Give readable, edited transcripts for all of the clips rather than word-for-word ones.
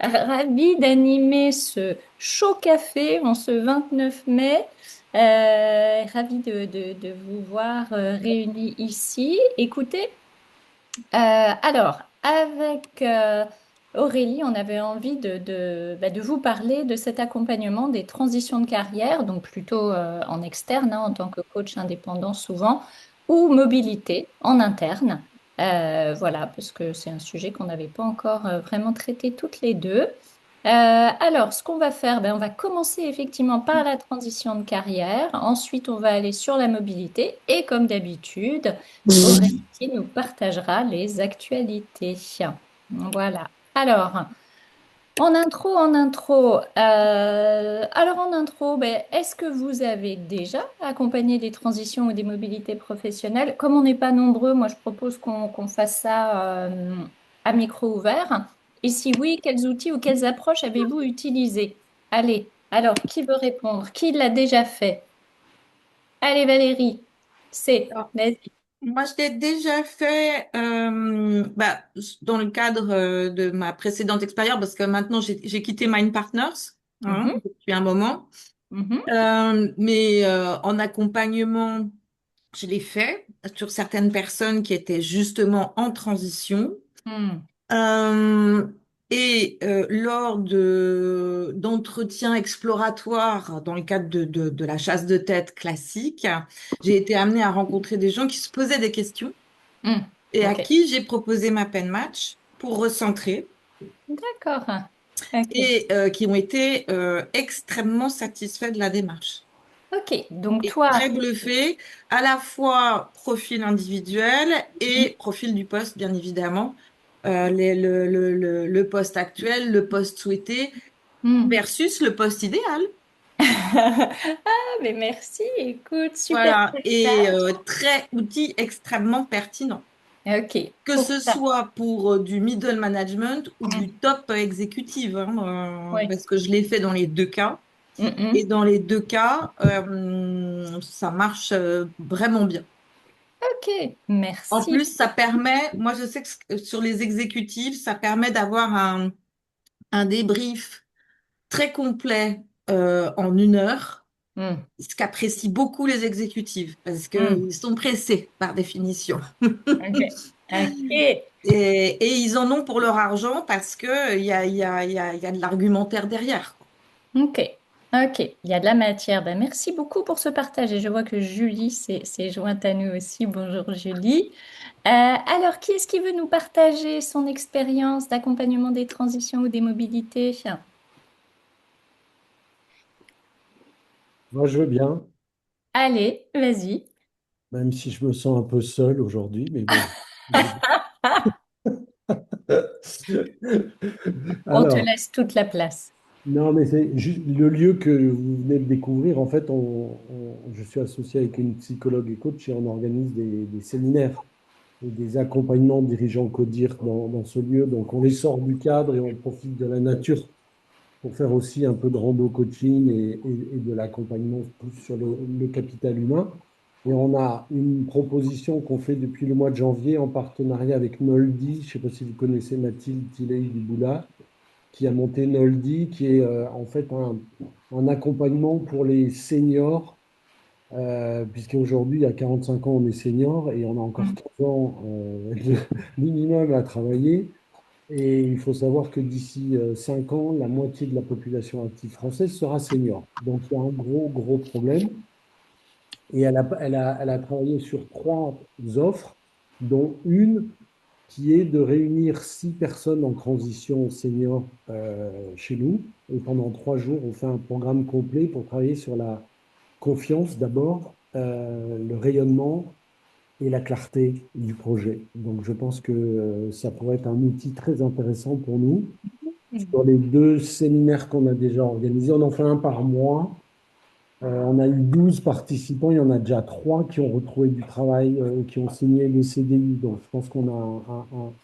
Ravie d'animer ce chaud café en ce 29 mai. Ravie de vous voir réunis ici. Écoutez, alors, avec Aurélie, on avait envie de vous parler de cet accompagnement des transitions de carrière, donc plutôt en externe, hein, en tant que coach indépendant souvent, ou mobilité en interne. Voilà, parce que c'est un sujet qu'on n'avait pas encore vraiment traité toutes les deux. Alors, ce qu'on va faire, ben, on va commencer effectivement par la transition de carrière. Ensuite, on va aller sur la mobilité. Et comme d'habitude, Aurélie qui nous partagera les actualités. Voilà. Alors en intro, ben, est-ce que vous avez déjà accompagné des transitions ou des mobilités professionnelles? Comme on n'est pas nombreux, moi je propose qu'on fasse ça à micro ouvert. Et si oui, quels outils ou quelles approches avez-vous utilisées? Allez, alors qui veut répondre? Qui l'a déjà fait? Allez Valérie, Alors, vas-y. moi, je l'ai déjà fait dans le cadre de ma précédente expérience, parce que maintenant, j'ai quitté Mind Partners Mhm, depuis un moment. mhm, Mais en accompagnement, je l'ai fait sur certaines personnes qui étaient justement en transition. hmm. Euh, et lors d'entretiens exploratoires dans le cadre de la chasse de tête classique, j'ai été amenée à rencontrer des gens qui se posaient des questions Hmm, et à ok, qui j'ai proposé ma pen match pour recentrer d'accord. Ok, et qui ont été extrêmement satisfaits de la démarche. ok. Donc Et toi, très bluffés, à la fois profil individuel et profil du poste, bien évidemment. Le poste actuel, le poste souhaité hmm. versus le poste idéal. Ah, mais merci. Écoute, super Voilà, et partage. très outil extrêmement pertinent. Ok, Que pour ce ça. soit pour du middle management ou Hmm, du top exécutif, oui. parce que je l'ai fait dans les deux cas. Hmm, Et hmm. dans les deux cas, ça marche vraiment bien. Ok, En merci. plus, ça permet, moi je sais que sur les exécutifs, ça permet d'avoir un débrief très complet en 1 heure, Hmm, ce qu'apprécient beaucoup les exécutifs, parce hmm. qu'ils sont pressés par définition. Ok, ok, Et ils en ont pour leur argent parce que il y a de l'argumentaire derrière, quoi. ok, ok. Il y a de la matière. Ben, merci beaucoup pour ce partage. Et je vois que Julie s'est jointe à nous aussi. Bonjour Julie. Alors, qui est-ce qui veut nous partager son expérience d'accompagnement des transitions ou des mobilités? Moi, je veux bien, Allez, vas-y. même si je me sens un peu seul aujourd'hui, mais bon. On te Alors, laisse toute la place. non, mais c'est juste le lieu que vous venez de découvrir. En fait, je suis associé avec une psychologue et coach et on organise des séminaires et des accompagnements dirigeants CODIR dans ce lieu. Donc, on les sort du cadre et on profite de la nature pour faire aussi un peu de rando coaching et de l'accompagnement plus sur le capital humain. Et on a une proposition qu'on fait depuis le mois de janvier en partenariat avec Noldi. Je ne sais pas si vous connaissez Mathilde Tilley-Duboula, qui a monté Noldi, qui est en fait un accompagnement pour les seniors, puisqu'aujourd'hui, à 45 ans, on est senior et on a encore Mm. 15 ans minimum à travailler. Et il faut savoir que d'ici 5 ans, la moitié de la population active française sera senior. Donc il y a un gros, gros problème. Et elle a travaillé sur 3 offres, dont une qui est de réunir 6 personnes en transition senior chez nous. Et pendant 3 jours, on fait un programme complet pour travailler sur la confiance d'abord, le rayonnement et la clarté du projet. Donc je pense que ça pourrait être un outil très intéressant pour nous. Sur les 2 séminaires qu'on a déjà organisés, on en fait un par mois. On a eu 12 participants, il y en a déjà 3 qui ont retrouvé du travail, qui ont signé le CDI. Donc, je pense qu'on a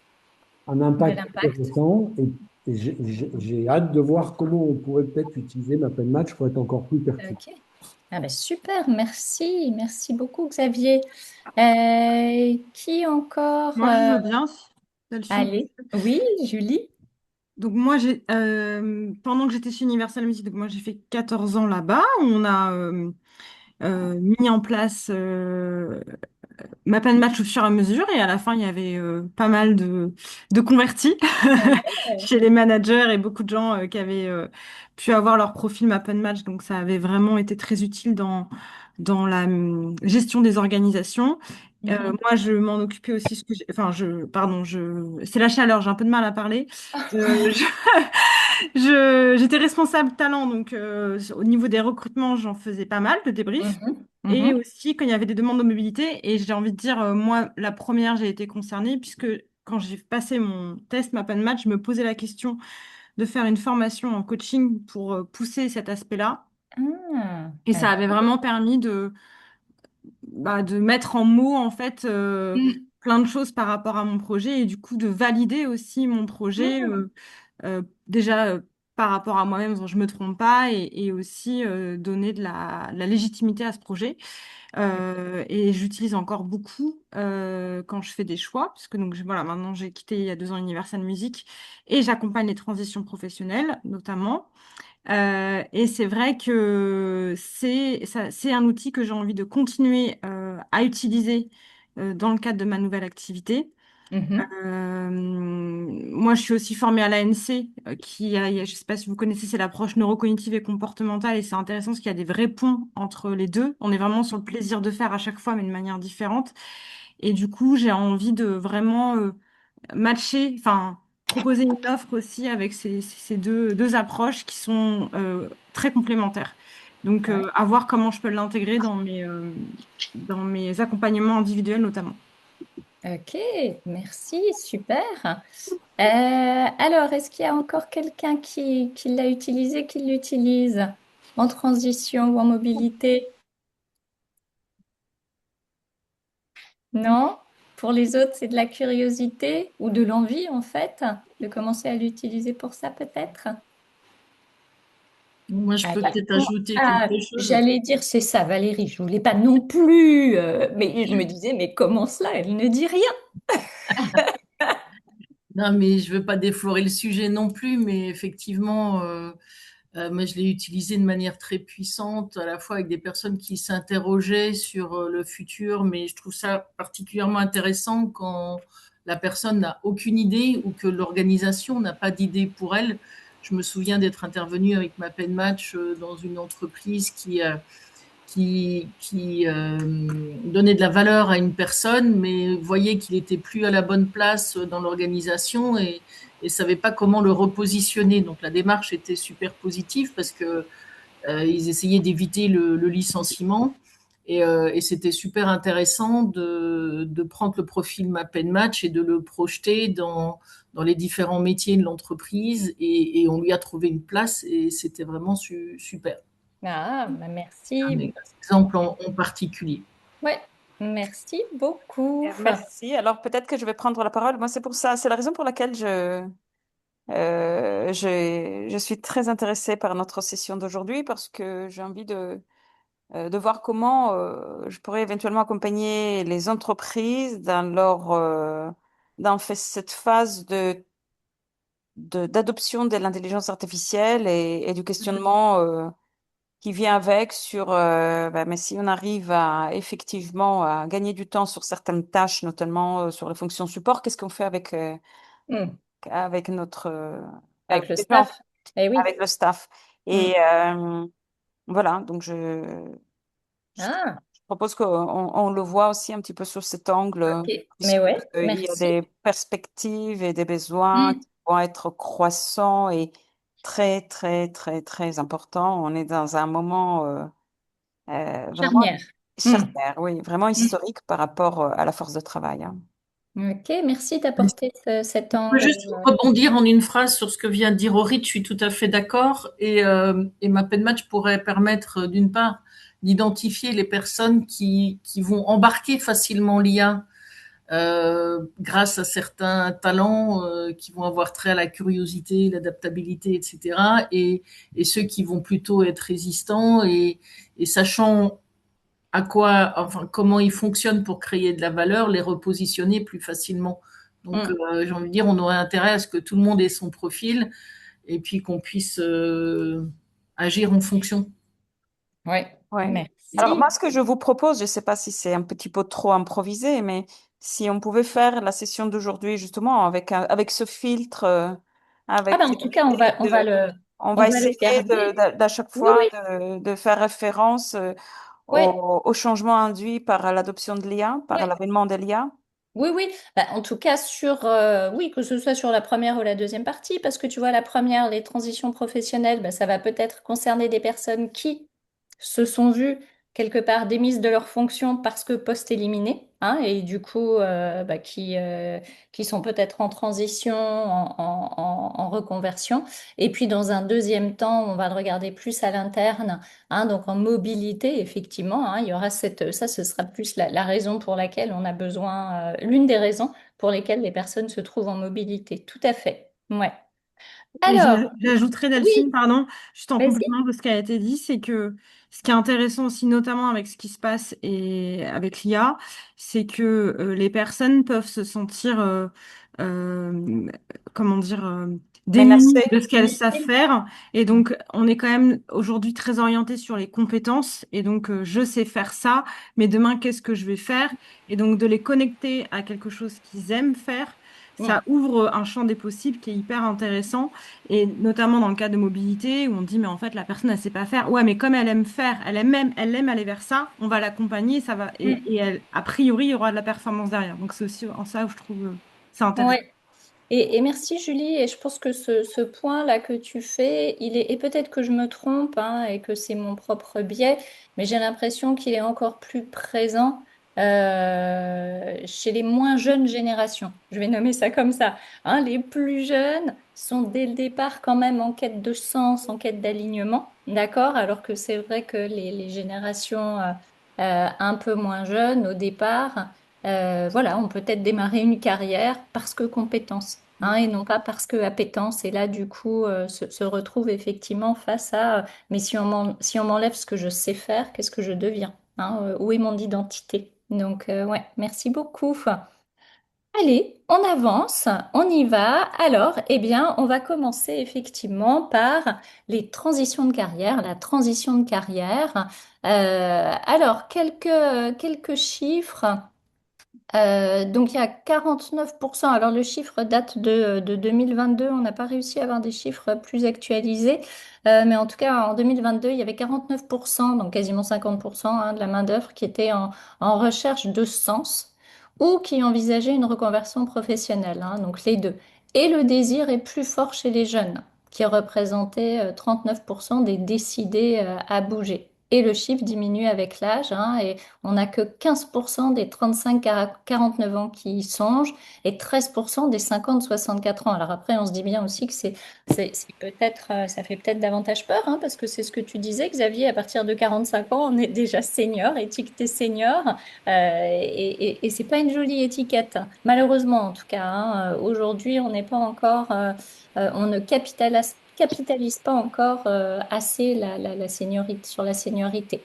un De impact l'impact. intéressant et j'ai hâte de voir comment on pourrait peut-être utiliser ma peine match pour être encore plus pertinent. Ok. Ah ben super, merci. Merci beaucoup, Xavier. Qui encore Moi, je veux bien, si c'est le sujet. Allez, oui, Julie. Donc moi, pendant que j'étais chez Universal Music, donc moi j'ai fait 14 ans là-bas, on a mis en place Map and Match au fur et à mesure et à la fin, il y avait pas mal de convertis Ouais. chez les managers et beaucoup de gens qui avaient pu avoir leur profil Map and Match. Donc ça avait vraiment été très utile dans la gestion des organisations. Mhm. Moi, je m'en occupais aussi, enfin, pardon, c'est la chaleur, j'ai un peu de mal à parler. Je, j'étais responsable talent, donc au niveau des recrutements, j'en faisais pas mal de débriefs. Mhm. Et Mhm. aussi quand il y avait des demandes de mobilité, et j'ai envie de dire, moi, la première, j'ai été concernée, puisque quand j'ai passé mon test Map and Match, je me posais la question de faire une formation en coaching pour pousser cet aspect-là. Ah, Et ça avait ok. vraiment permis de mettre en mots, en fait, Mm. plein de choses par rapport à mon projet, et du coup, de valider aussi mon projet. Mm. Déjà par rapport à moi-même, je me trompe pas, et aussi donner de la légitimité à ce projet. Et j'utilise encore beaucoup quand je fais des choix, puisque donc voilà, maintenant j'ai quitté il y a 2 ans Universal Music et j'accompagne les transitions professionnelles notamment. Et c'est vrai que c'est un outil que j'ai envie de continuer à utiliser dans le cadre de ma nouvelle activité. Mhm. Moi, je suis aussi formée à l'ANC, je ne sais pas si vous connaissez, c'est l'approche neurocognitive et comportementale, et c'est intéressant parce qu'il y a des vrais ponts entre les deux. On est vraiment sur le plaisir de faire à chaque fois, mais de manière différente. Et du coup, j'ai envie de vraiment matcher, enfin, proposer une offre aussi avec ces deux approches qui sont très complémentaires. Donc, Ouais. à voir comment je peux l'intégrer dans mes accompagnements individuels notamment. Ok, merci, super. Alors, est-ce qu'il y a encore quelqu'un qui l'a utilisé, qui l'utilise en transition ou en mobilité? Non? Pour les autres, c'est de la curiosité ou de l'envie, en fait, de commencer à l'utiliser pour ça, peut-être? Moi, je Ah, peux peut-être bon. ajouter Ah, quelque chose. j'allais dire c'est ça, Valérie. Je voulais pas non plus, mais je me disais, mais comment cela? Elle ne dit rien. Non, mais je veux pas déflorer le sujet non plus, mais effectivement, moi, je l'ai utilisé de manière très puissante, à la fois avec des personnes qui s'interrogeaient sur le futur, mais je trouve ça particulièrement intéressant quand la personne n'a aucune idée ou que l'organisation n'a pas d'idée pour elle. Je me souviens d'être intervenue avec ma pen match dans une entreprise qui donnait de la valeur à une personne, mais voyait qu'il était plus à la bonne place dans l'organisation et savait pas comment le repositionner. Donc la démarche était super positive parce que ils essayaient d'éviter le licenciement. Et c'était super intéressant de prendre le profil Map and Match et de le projeter dans les différents métiers de l'entreprise. Et on lui a trouvé une place et c'était vraiment super. Ah, bah Un merci. exemple en particulier. Ouais, merci beaucoup. Merci. Alors peut-être que je vais prendre la parole. Moi, c'est pour ça, c'est la raison pour laquelle je suis très intéressée par notre session d'aujourd'hui parce que j'ai envie de voir comment je pourrais éventuellement accompagner les entreprises dans cette phase d'adoption de l'intelligence artificielle et du questionnement qui vient avec sur mais si on arrive à effectivement à gagner du temps sur certaines tâches, notamment sur les fonctions support, qu'est-ce qu'on fait Hmm, avec notre avec le les gens, staff. Eh oui. avec le staff. Hmm. Et voilà, donc je Ah, propose qu'on le voit aussi un petit peu sur cet angle, ok. Mais puisque ouais, il y a merci. des perspectives et des besoins Hmm. qui vont être croissants et très, très, très, très importants. On est dans un moment vraiment Charnière. Hmm. charnière, oui, vraiment Hmm. historique par rapport à la force de travail, hein. Ok, merci d'apporter cet Je peux angle. juste rebondir en une phrase sur ce que vient de dire Aurit, je suis tout à fait d'accord. Et ma pen match pourrait permettre, d'une part, d'identifier les personnes qui vont embarquer facilement l'IA grâce à certains talents qui vont avoir trait à la curiosité, l'adaptabilité, etc. Et ceux qui vont plutôt être résistants et sachant enfin, comment ils fonctionnent pour créer de la valeur, les repositionner plus facilement Donc, Mm. j'ai envie de dire, on aurait intérêt à ce que tout le monde ait son profil et puis qu'on puisse agir en fonction. Ouais, Ouais. Alors moi, merci. ce que je vous propose, je ne sais pas si c'est un petit peu trop improvisé, mais si on pouvait faire la session d'aujourd'hui justement avec ce filtre, Ah ben, avec en tout cas, l'idée de, on on va va le essayer garder. d'à chaque Oui, fois oui, de faire référence ouais, au changement induit par l'adoption de l'IA, par ouais. l'avènement de l'IA. Oui, oui. Bah, en tout cas, oui, que ce soit sur la première ou la deuxième partie, parce que tu vois, la première, les transitions professionnelles, bah, ça va peut-être concerner des personnes qui se sont vues quelque part démises de leurs fonctions parce que post-éliminées, hein, et du coup, qui sont peut-être en transition, en reconversion. Et puis, dans un deuxième temps, on va le regarder plus à l'interne, hein, donc en mobilité, effectivement, hein, il y aura ça, ce sera plus la raison pour laquelle on a besoin, l'une des raisons pour lesquelles les personnes se trouvent en mobilité. Tout à fait. Ouais. Et Alors, j'ajouterais, Delphine, oui, pardon, juste en vas-y. complément de ce qui a été dit, c'est que ce qui est intéressant aussi, notamment avec ce qui se passe et avec l'IA, c'est que les personnes peuvent se sentir, euh, comment dire, démunies Menacé. de ce qu'elles savent faire. Et donc, on est quand même aujourd'hui très orienté sur les compétences. Et donc, je sais faire ça, mais demain, qu'est-ce que je vais faire? Et donc, de les connecter à quelque chose qu'ils aiment faire. Ça Mm, ouvre un champ des possibles qui est hyper intéressant. Et notamment dans le cas de mobilité, où on dit, mais en fait, la personne, elle sait pas faire. Ouais, mais comme elle aime faire, elle aime aller vers ça, on va l'accompagner, ça va, mm. et elle, a priori, il y aura de la performance derrière. Donc, c'est aussi en ça où je trouve c'est intéressant. Ouais. Et merci Julie, et je pense que ce point-là que tu fais, et peut-être que je me trompe, hein, et que c'est mon propre biais, mais j'ai l'impression qu'il est encore plus présent chez les moins jeunes générations. Je vais nommer ça comme ça. Hein, les plus jeunes sont dès le départ quand même en quête de sens, en quête d'alignement, d'accord? Alors que c'est vrai que les générations un peu moins jeunes au départ, voilà, on peut peut-être démarrer une carrière parce que compétence, hein, et non pas parce que appétence. Et là, du coup, se retrouve effectivement face à, mais si on m'enlève ce que je sais faire, qu'est-ce que je deviens? Hein, où est mon identité? Donc, ouais, merci beaucoup. Allez, on avance, on y va. Alors, eh bien, on va commencer effectivement par les transitions de carrière, la transition de carrière. Alors, quelques chiffres. Donc il y a 49%. Alors le chiffre date de 2022. On n'a pas réussi à avoir des chiffres plus actualisés. Mais en tout cas, en 2022, il y avait 49%, donc quasiment 50%, hein, de la main-d'œuvre qui était en recherche de sens ou qui envisageait une reconversion professionnelle, hein, donc les deux. Et le désir est plus fort chez les jeunes, qui représentaient 39% des décidés à bouger. Et le chiffre diminue avec l'âge, hein, et on n'a que 15% des 35-49 ans qui y songent et 13% des 50-64 ans. Alors après, on se dit bien aussi que c'est peut-être, ça fait peut-être davantage peur, hein, parce que c'est ce que tu disais, Xavier, à partir de 45 ans, on est déjà senior, étiqueté senior, et c'est pas une jolie étiquette, hein. Malheureusement en tout cas, hein. Aujourd'hui, on n'est pas encore, on ne capitalise pas encore assez la seniorité, sur la seniorité.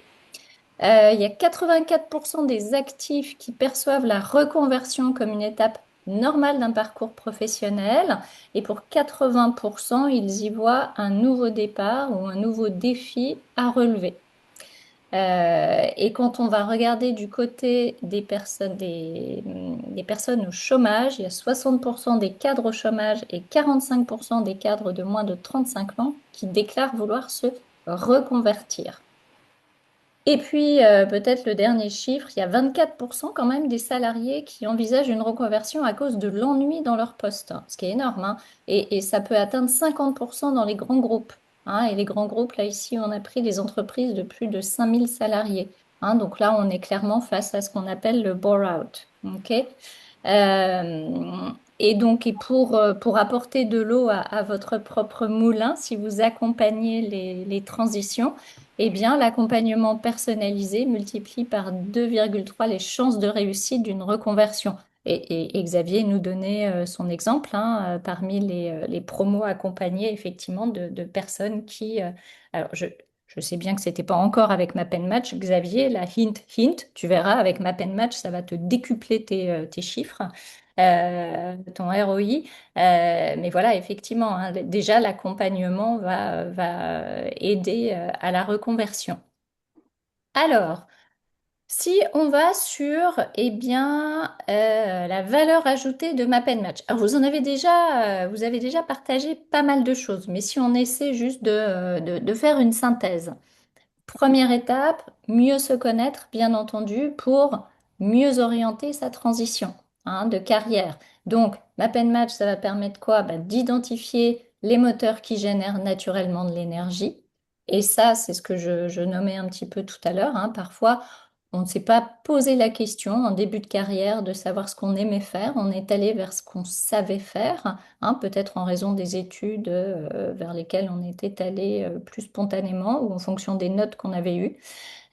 Il y a 84% des actifs qui perçoivent la reconversion comme une étape normale d'un parcours professionnel. Et pour 80%, ils y voient un nouveau départ ou un nouveau défi à relever. Et quand on va regarder du côté des personnes au chômage, il y a 60% des cadres au chômage et 45% des cadres de moins de 35 ans qui déclarent vouloir se reconvertir. Et puis, peut-être le dernier chiffre, il y a 24% quand même des salariés qui envisagent une reconversion à cause de l'ennui dans leur poste, hein, ce qui est énorme, hein. Et ça peut atteindre 50% dans les grands groupes, hein. Et les grands groupes, là, ici, on a pris les entreprises de plus de 5000 salariés, hein. Donc là, on est clairement face à ce qu'on appelle le bore-out. OK? Et donc, pour apporter de l'eau à votre propre moulin, si vous accompagnez les transitions, eh bien, l'accompagnement personnalisé multiplie par 2,3 les chances de réussite d'une reconversion. Et Xavier nous donnait son exemple, hein, parmi les promos accompagnés effectivement de personnes qui... alors, je sais bien que c'était pas encore avec ma pen match, Xavier, la hint, hint, tu verras, avec ma pen match, ça va te décupler tes chiffres. ton ROI. Mais voilà, effectivement, hein, déjà l'accompagnement va aider à la reconversion. Alors, si on va sur eh bien, la valeur ajoutée de MapNMatch. Alors, vous avez déjà partagé pas mal de choses, mais si on essaie juste de faire une synthèse. Première étape, mieux se connaître, bien entendu, pour mieux orienter sa transition, hein, de carrière. Donc, Map and Match, ça va permettre quoi? Bah, d'identifier les moteurs qui génèrent naturellement de l'énergie. Et ça, c'est ce que je nommais un petit peu tout à l'heure, hein. Parfois, on ne s'est pas posé la question en début de carrière de savoir ce qu'on aimait faire. On est allé vers ce qu'on savait faire, hein, peut-être en raison des études vers lesquelles on était allé plus spontanément ou en fonction des notes qu'on avait eues.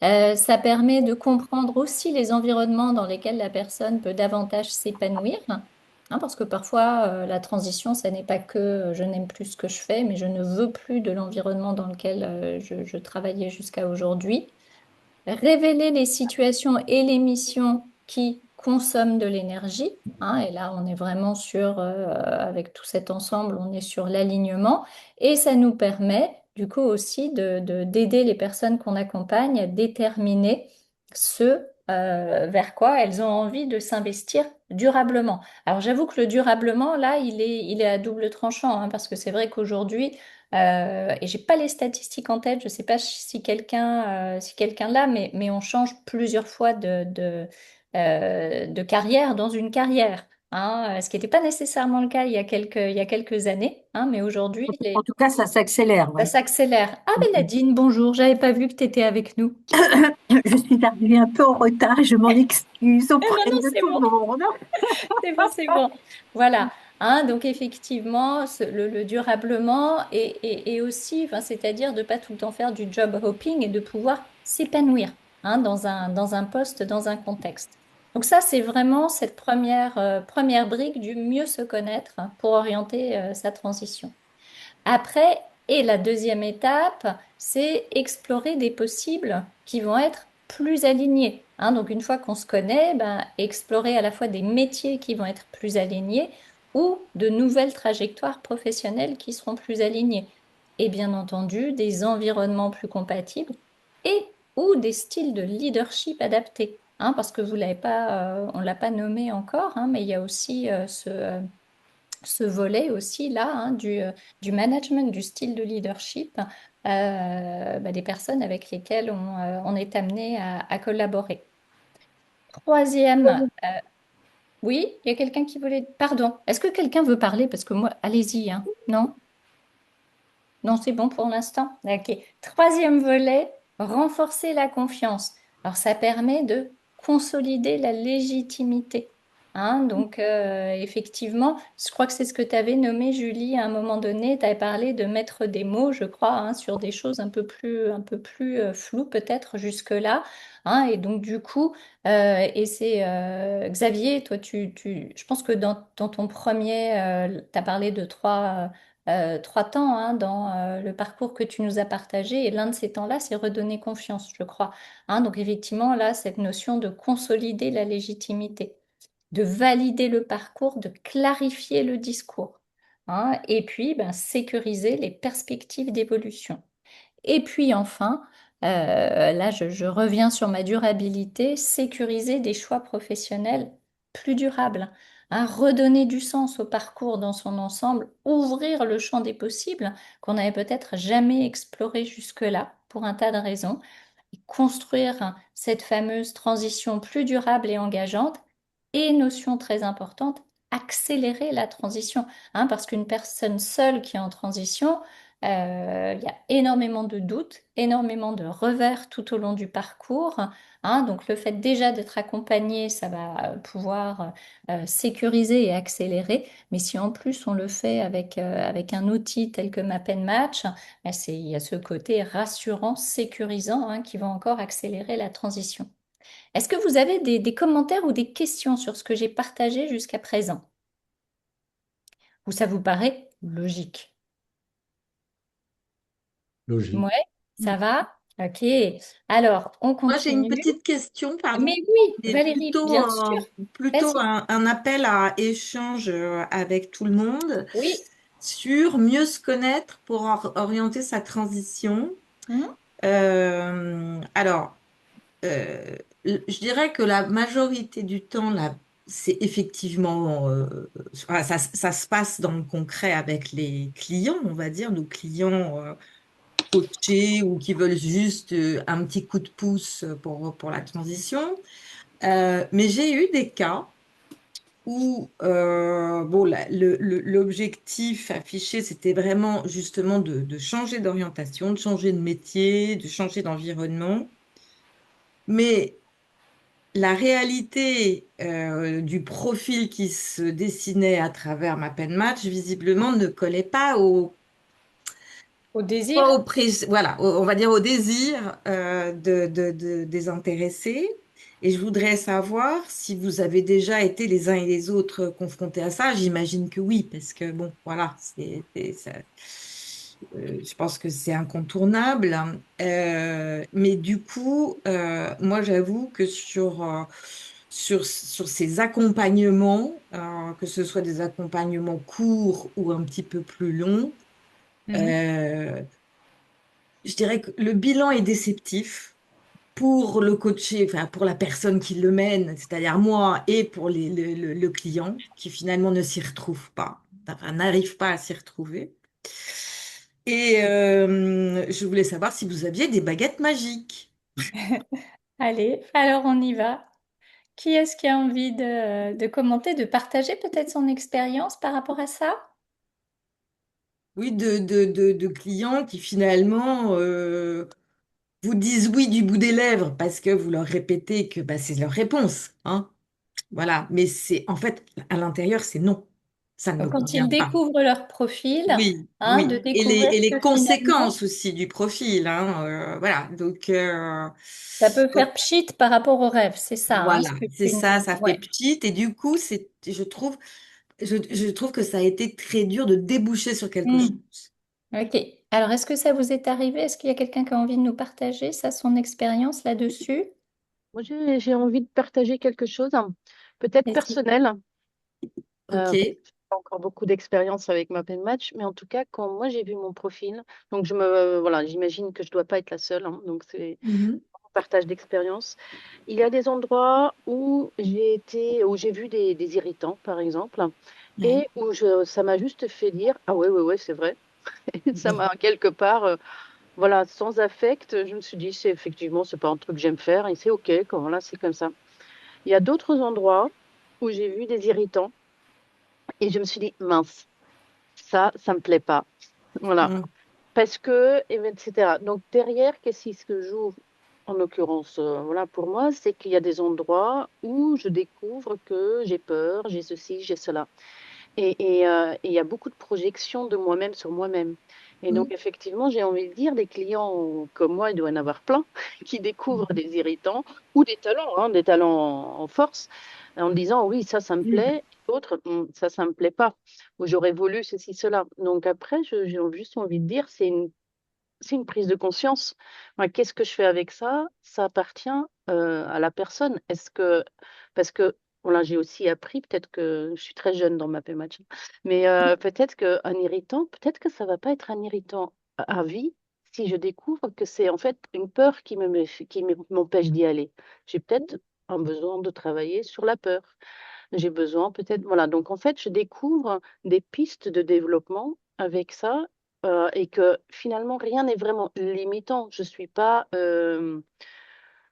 Ça permet de comprendre aussi les environnements dans lesquels la personne peut davantage s'épanouir, hein, parce que parfois la transition, ça n'est pas que je n'aime plus ce que je fais, mais je ne veux plus de l'environnement dans lequel je travaillais jusqu'à aujourd'hui. Révéler les situations et les missions qui consomment de l'énergie, hein, et là, on est vraiment sur, avec tout cet ensemble, on est sur l'alignement. Et ça nous permet, du coup, aussi d'aider les personnes qu'on accompagne à déterminer ce vers quoi elles ont envie de s'investir durablement. Alors, j'avoue que le durablement, là, il est à double tranchant, hein, parce que c'est vrai qu'aujourd'hui, et j'ai pas les statistiques en tête, je sais pas si quelqu'un l'a, mais on change plusieurs fois de carrière dans une carrière, hein, ce qui n'était pas nécessairement le cas il y a quelques années, hein, mais aujourd'hui, En tout cas, ça s'accélère, ça ouais. s'accélère. Ah, ben Nadine, bonjour, j'avais pas vu que tu étais avec nous. Je suis arrivée un peu en retard, je m'en excuse Eh non, auprès non, de c'est tout bon. le monde. C'est bon, c'est bon. Voilà. Hein, donc effectivement, le durablement et aussi, enfin, c'est-à-dire de pas tout le temps faire du job hopping et de pouvoir s'épanouir, hein, dans un poste, dans un contexte. Donc ça, c'est vraiment cette première brique du mieux se connaître, hein, pour orienter sa transition. Après, et la deuxième étape, c'est explorer des possibles qui vont être plus alignés, hein. Donc une fois qu'on se connaît, ben, explorer à la fois des métiers qui vont être plus alignés ou de nouvelles trajectoires professionnelles qui seront plus alignées. Et bien entendu, des environnements plus compatibles et ou des styles de leadership adaptés, hein, parce que vous l'avez pas, on ne l'a pas nommé encore, hein, mais il y a aussi ce volet aussi là, hein, du management, du style de leadership, bah, des personnes avec lesquelles on est amené à collaborer. Troisième, oui, il y a quelqu'un qui voulait... Pardon, est-ce que quelqu'un veut parler? Parce que moi, allez-y, hein. Non? Non, c'est bon pour l'instant. Ok. Troisième volet, renforcer la confiance. Alors, ça permet de consolider la légitimité, hein. Donc, effectivement, je crois que c'est ce que tu avais nommé, Julie, à un moment donné. Tu avais parlé de mettre des mots, je crois, hein, sur des choses un peu plus floues peut-être jusque-là, hein. Et donc, du coup, et c'est Xavier, toi, je pense que dans ton premier, tu as parlé de trois temps, hein, dans le parcours que tu nous as partagé. Et l'un de ces temps-là, c'est redonner confiance, je crois, hein. Donc effectivement, là, cette notion de consolider la légitimité, de valider le parcours, de clarifier le discours, hein, et puis ben, sécuriser les perspectives d'évolution. Et puis enfin, là, je reviens sur ma durabilité, sécuriser des choix professionnels plus durables, hein, redonner du sens au parcours dans son ensemble, ouvrir le champ des possibles qu'on n'avait peut-être jamais exploré jusque-là pour un tas de raisons, et construire cette fameuse transition plus durable et engageante. Et notion très importante, accélérer la transition, hein, parce qu'une personne seule qui est en transition, il y a énormément de doutes, énormément de revers tout au long du parcours, hein. Donc le fait déjà d'être accompagné, ça va pouvoir sécuriser et accélérer. Mais si en plus on le fait avec un outil tel que Map and Match, ben, il y a ce côté rassurant, sécurisant, hein, qui va encore accélérer la transition. Est-ce que vous avez des commentaires ou des questions sur ce que j'ai partagé jusqu'à présent? Ou ça vous paraît logique? Logique. Ouais, ça va? Ok. Alors, on Moi, j'ai une continue. petite question, Mais pardon, oui, et Valérie, bien sûr. plutôt Vas-y. un appel à échange avec tout le monde Oui. sur mieux se connaître pour orienter sa transition. Hmm. Alors, euh, je dirais que la majorité du temps, là, c'est effectivement, enfin, ça se passe dans le concret avec les clients, on va dire, nos clients coachés ou qui veulent juste un petit coup de pouce pour la transition. Mais j'ai eu des cas où bon, l'objectif affiché, c'était vraiment justement de changer d'orientation, de changer de métier, de changer d'environnement. Mais la réalité du profil qui se dessinait à travers ma pen match, visiblement, ne collait Au désir? pas voilà, on va dire au désir des intéressés. Et je voudrais savoir si vous avez déjà été les uns et les autres confrontés à ça. J'imagine que oui, parce que bon, voilà, je pense que c'est incontournable. Mais du coup, moi, j'avoue que sur ces accompagnements, que ce soit des accompagnements courts ou un petit peu plus longs, Mhm. euh, je dirais que le bilan est déceptif pour le coaché, enfin pour la personne qui le mène, c'est-à-dire moi, et pour le client qui finalement ne s'y retrouve pas, enfin n'arrive pas à s'y retrouver. Et je voulais savoir si vous aviez des baguettes magiques. Allez, alors on y va. Qui est-ce qui a envie de commenter, de partager peut-être son expérience par rapport à ça? Oui, de clients qui finalement vous disent oui du bout des lèvres parce que vous leur répétez que bah, c'est leur réponse, hein. Voilà, mais c'est en fait à l'intérieur, c'est non. Ça ne me Donc, quand ils convient pas. découvrent leur profil, Oui, hein, de oui. découvrir Et les que finalement, conséquences aussi du profil, hein, voilà, ça peut donc, faire pchit par rapport au rêve, c'est ça, hein, ce voilà, que c'est tu ça, nous... ça fait Ouais, petit. Et du coup, je trouve que ça a été très dur de déboucher sur quelque Hmm. chose. Ok. Alors, est-ce que ça vous est arrivé? Est-ce qu'il y a quelqu'un qui a envie de nous partager ça, son expérience là-dessus? Moi, j'ai envie de partager quelque chose, hein, peut-être Vas-y. personnel, Ok. parce que j'ai pas encore beaucoup d'expérience avec ma pen match, mais en tout cas, quand moi j'ai vu mon profil, donc voilà, j'imagine que je dois pas être la seule, hein, donc c'est Mhm. un partage d'expérience. Il y a des endroits où où j'ai vu des irritants, par exemple, Ouais. et où ça m'a juste fait dire, ah ouais, ouais, ouais, c'est vrai. Ça m'a quelque part, voilà, sans affect, je me suis dit, c'est pas un truc que j'aime faire, et c'est OK, quand voilà, c'est comme ça. Il y a d'autres endroits où j'ai vu des irritants et je me suis dit, mince, ça me plaît pas. Voilà. Mhm. Parce que, etc. Donc, derrière, qu'est-ce que joue, en l'occurrence, voilà, pour moi, c'est qu'il y a des endroits où je découvre que j'ai peur, j'ai ceci, j'ai cela. Et il y a beaucoup de projections de moi-même sur moi-même. Et donc, Mhm. effectivement, j'ai envie de dire, des clients comme moi, il doit y en avoir plein, qui découvrent des irritants ou des talents en force, en disant, oui, ça me Mhm. plaît, d'autres, ça me plaît pas, ou j'aurais voulu ceci, cela. Donc après, j'ai juste envie de dire, c'est une prise de conscience. Moi, qu'est-ce que je fais avec ça? Ça appartient à la personne. Parce que voilà, j'ai aussi appris, peut-être que je suis très jeune dans ma match, mais peut-être qu'un irritant, peut-être que ça va pas être un irritant à vie si je découvre que c'est en fait une peur m'empêche d'y aller. J'ai peut-être un besoin de travailler sur la peur. J'ai besoin peut-être, voilà. Donc en fait, je découvre des pistes de développement avec ça et que finalement, rien n'est vraiment limitant. Je suis pas,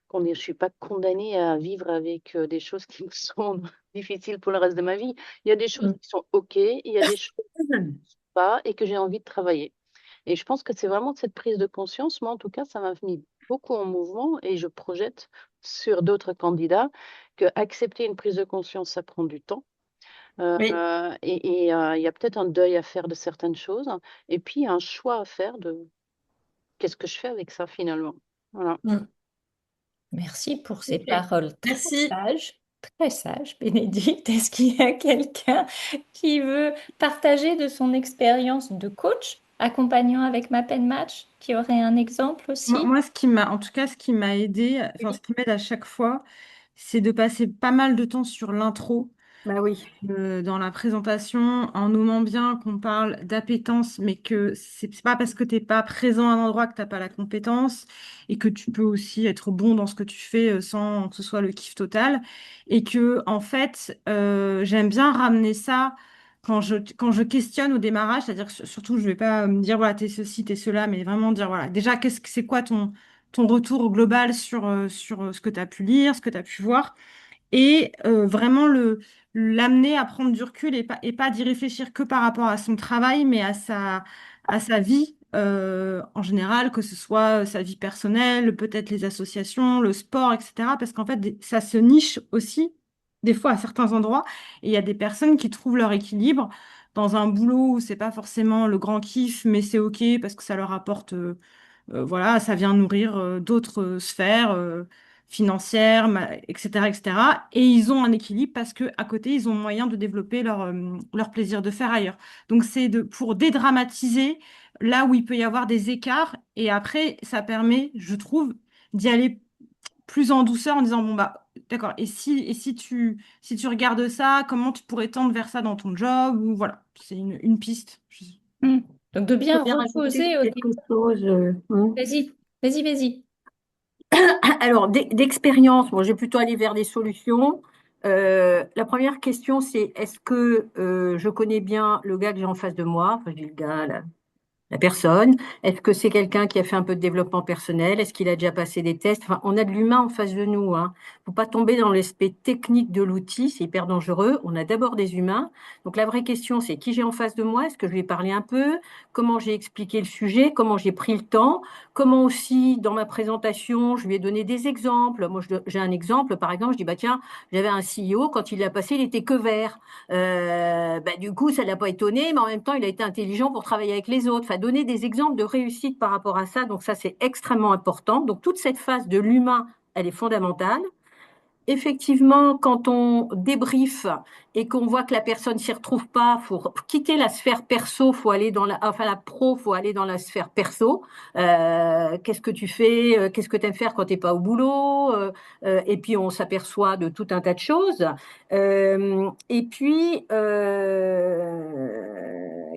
comment dire, je suis pas condamnée à vivre avec des choses qui me sont difficiles pour le reste de ma vie. Il y a des choses qui sont OK, il y a des choses Mhm. pas et que j'ai envie de travailler. Et je pense que c'est vraiment cette prise de conscience. Moi, en tout cas, ça m'a mis beaucoup en mouvement et je projette sur d'autres candidats que accepter une prise de conscience, ça prend du temps. Oui. Il y a peut-être un deuil à faire de certaines choses et puis un choix à faire de qu'est-ce que je fais avec ça finalement. Voilà. Mhm. Merci pour ces Ok. paroles Merci. très sages, Bénédicte. Est-ce qu'il y a quelqu'un qui veut partager de son expérience de coach accompagnant avec ma pen match, qui aurait un exemple aussi? Moi, en tout cas, ce qui m'a aidé, enfin, ce Oui. qui m'aide à chaque fois, c'est de passer pas mal de temps sur l'intro. Bah oui. Dans la présentation en nommant bien qu'on parle d'appétence, mais que c'est pas parce que t'es pas présent à un endroit que t'as pas la compétence et que tu peux aussi être bon dans ce que tu fais sans que ce soit le kiff total. Et que en fait, j'aime bien ramener ça quand je questionne au démarrage, c'est-à-dire que surtout je vais pas me dire voilà t'es ceci, t'es cela, mais vraiment dire voilà déjà c'est quoi ton retour global sur ce que tu as pu lire, ce que tu as pu voir et vraiment l'amener à prendre du recul et pas d'y réfléchir que par rapport à son travail, mais à sa vie en général, que ce soit sa vie personnelle, peut-être les associations, le sport, etc. Parce qu'en fait, ça se niche aussi, des fois à certains endroits, et il y a des personnes qui trouvent leur équilibre dans un boulot où c'est pas forcément le grand kiff, mais c'est OK parce que ça leur apporte, voilà, ça vient nourrir d'autres sphères. Financières, etc., etc. Et ils ont un équilibre parce que à côté, ils ont moyen de développer leur plaisir de faire ailleurs. Donc, pour dédramatiser là où il peut y avoir des écarts. Et après, ça permet, je trouve, d'y aller plus en douceur en disant, bon, bah, d'accord, et si tu regardes ça, comment tu pourrais tendre vers ça dans ton job? Ou voilà, c'est une piste. Hmm. Donc de Je bien peux bien rajouter reposer au quelque début. chose. Vas-y, vas-y, vas-y. Alors, d'expérience, moi, j'ai plutôt allé vers des solutions. La première question, c'est est-ce que je connais bien le gars que j'ai en face de moi? Enfin, je dis le gars, la personne. Est-ce que c'est quelqu'un qui a fait un peu de développement personnel? Est-ce qu'il a déjà passé des tests? Enfin, on a de l'humain en face de nous, hein. Faut pas tomber dans l'aspect technique de l'outil, c'est hyper dangereux. On a d'abord des humains. Donc la vraie question, c'est qui j'ai en face de moi? Est-ce que je lui ai parlé un peu? Comment j'ai expliqué le sujet? Comment j'ai pris le temps? Comment aussi, dans ma présentation, je lui ai donné des exemples. Moi, j'ai un exemple, par exemple, je dis, bah tiens, j'avais un CEO, quand il l'a passé, il était que vert. Bah, du coup, ça l'a pas étonné, mais en même temps, il a été intelligent pour travailler avec les autres. Enfin, donner des exemples de réussite par rapport à ça. Donc ça, c'est extrêmement important. Donc toute cette phase de l'humain, elle est fondamentale. Effectivement, quand on débriefe et qu'on voit que la personne s'y retrouve pas, faut quitter la sphère perso, faut aller dans la pro, faut aller dans la sphère perso. Qu'est-ce que tu fais? Qu'est-ce que tu aimes faire quand t'es pas au boulot? Et puis on s'aperçoit de tout un tas de choses. Et puis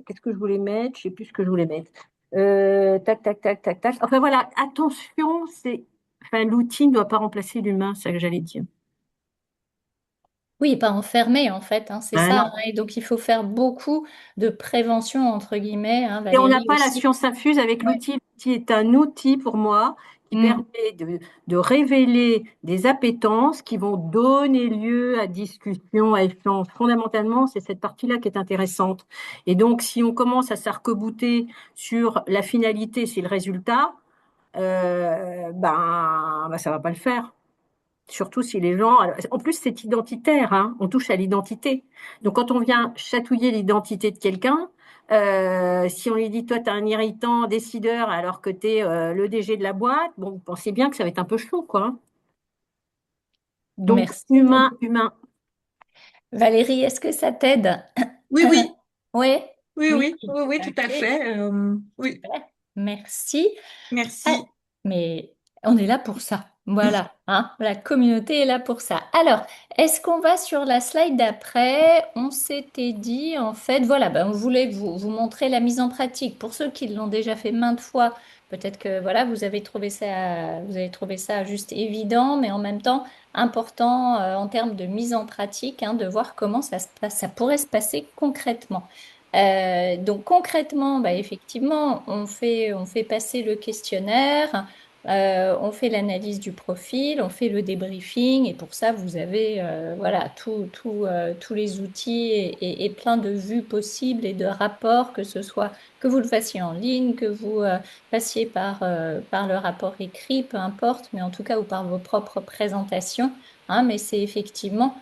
qu'est-ce que je voulais mettre? Je sais plus ce que je voulais mettre. Tac, tac, tac, tac, tac. Enfin voilà, attention, enfin, l'outil ne doit pas remplacer l'humain, c'est ça que j'allais dire. Oui, pas enfermé en fait, hein, c'est Ah ça, non. hein. Et donc il faut faire beaucoup de prévention entre guillemets, hein, Et on n'a Valérie pas la aussi. science infuse avec Ouais. l'outil. L'outil est un outil pour moi qui Mm. permet de révéler des appétences qui vont donner lieu à discussion, à échange. Fondamentalement, c'est cette partie-là qui est intéressante. Et donc, si on commence à s'arc-bouter sur la finalité, c'est le résultat, ben, ça va pas le faire. Surtout si les gens. En plus, c'est identitaire, hein, on touche à l'identité. Donc, quand on vient chatouiller l'identité de quelqu'un, si on lui dit, toi, tu es un irritant décideur alors que tu es le DG de la boîte, bon, vous pensez bien que ça va être un peu chaud, quoi, hein. Donc, Merci humain, beaucoup. humain. Valérie, est-ce que ça t'aide? Oui, oui, Oui, oui, oui, oui, oui, oui, tout à ok, fait. Oui, super. Merci. Ah, merci. mais on est là pour ça. Voilà, hein, la communauté est là pour ça. Alors, est-ce qu'on va sur la slide d'après? On s'était dit, en fait, voilà, ben, on voulait vous montrer la mise en pratique. Pour ceux qui l'ont déjà fait maintes fois, peut-être que voilà, vous avez trouvé ça juste évident, mais en même temps important en termes de mise en pratique, hein, de voir comment ça se passe, ça pourrait se passer concrètement. Donc concrètement, bah, effectivement, on fait passer le questionnaire, on fait l'analyse du profil, on fait le débriefing, et pour ça, vous avez voilà, tous les outils et plein de vues possibles et de rapports, que ce soit que vous le fassiez en ligne, que vous passiez par le rapport écrit, peu importe, mais en tout cas, ou par vos propres présentations, hein, mais c'est effectivement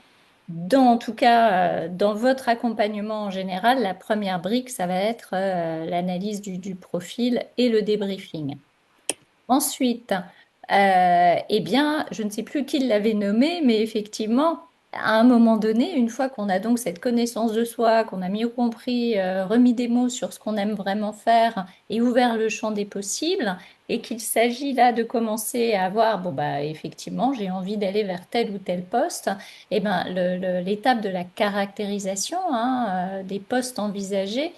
en tout cas, dans votre accompagnement en général, la première brique, ça va être l'analyse du profil et le débriefing. Ensuite, eh bien, je ne sais plus qui l'avait nommé, mais effectivement, à un moment donné, une fois qu'on a donc cette connaissance de soi, qu'on a mieux compris, remis des mots sur ce qu'on aime vraiment faire et ouvert le champ des possibles, et qu'il s'agit là de commencer à voir, bon bah effectivement, j'ai envie d'aller vers tel ou tel poste, et ben l'étape de la caractérisation hein, des postes envisagés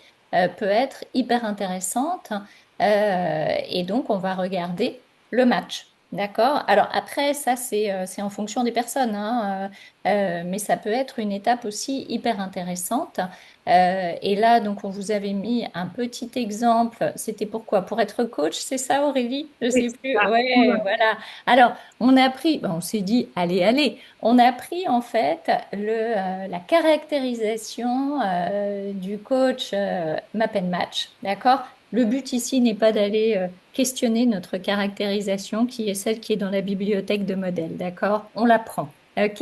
peut être hyper intéressante. Et donc, on va regarder le match. D'accord? Alors après, ça, c'est en fonction des personnes, hein, mais ça peut être une étape aussi hyper intéressante. Et là, donc, on vous avait mis un petit exemple. C'était pourquoi? Pour être coach, c'est ça, Aurélie? Je Oui, sais c'est plus. ça. Ouais, voilà. Alors, on a pris, ben, on s'est dit, allez, allez. On a pris en fait la caractérisation du coach Map and Match. D'accord? Le but ici n'est pas d'aller questionner notre caractérisation qui est celle qui est dans la bibliothèque de modèles, d'accord? On la prend, ok?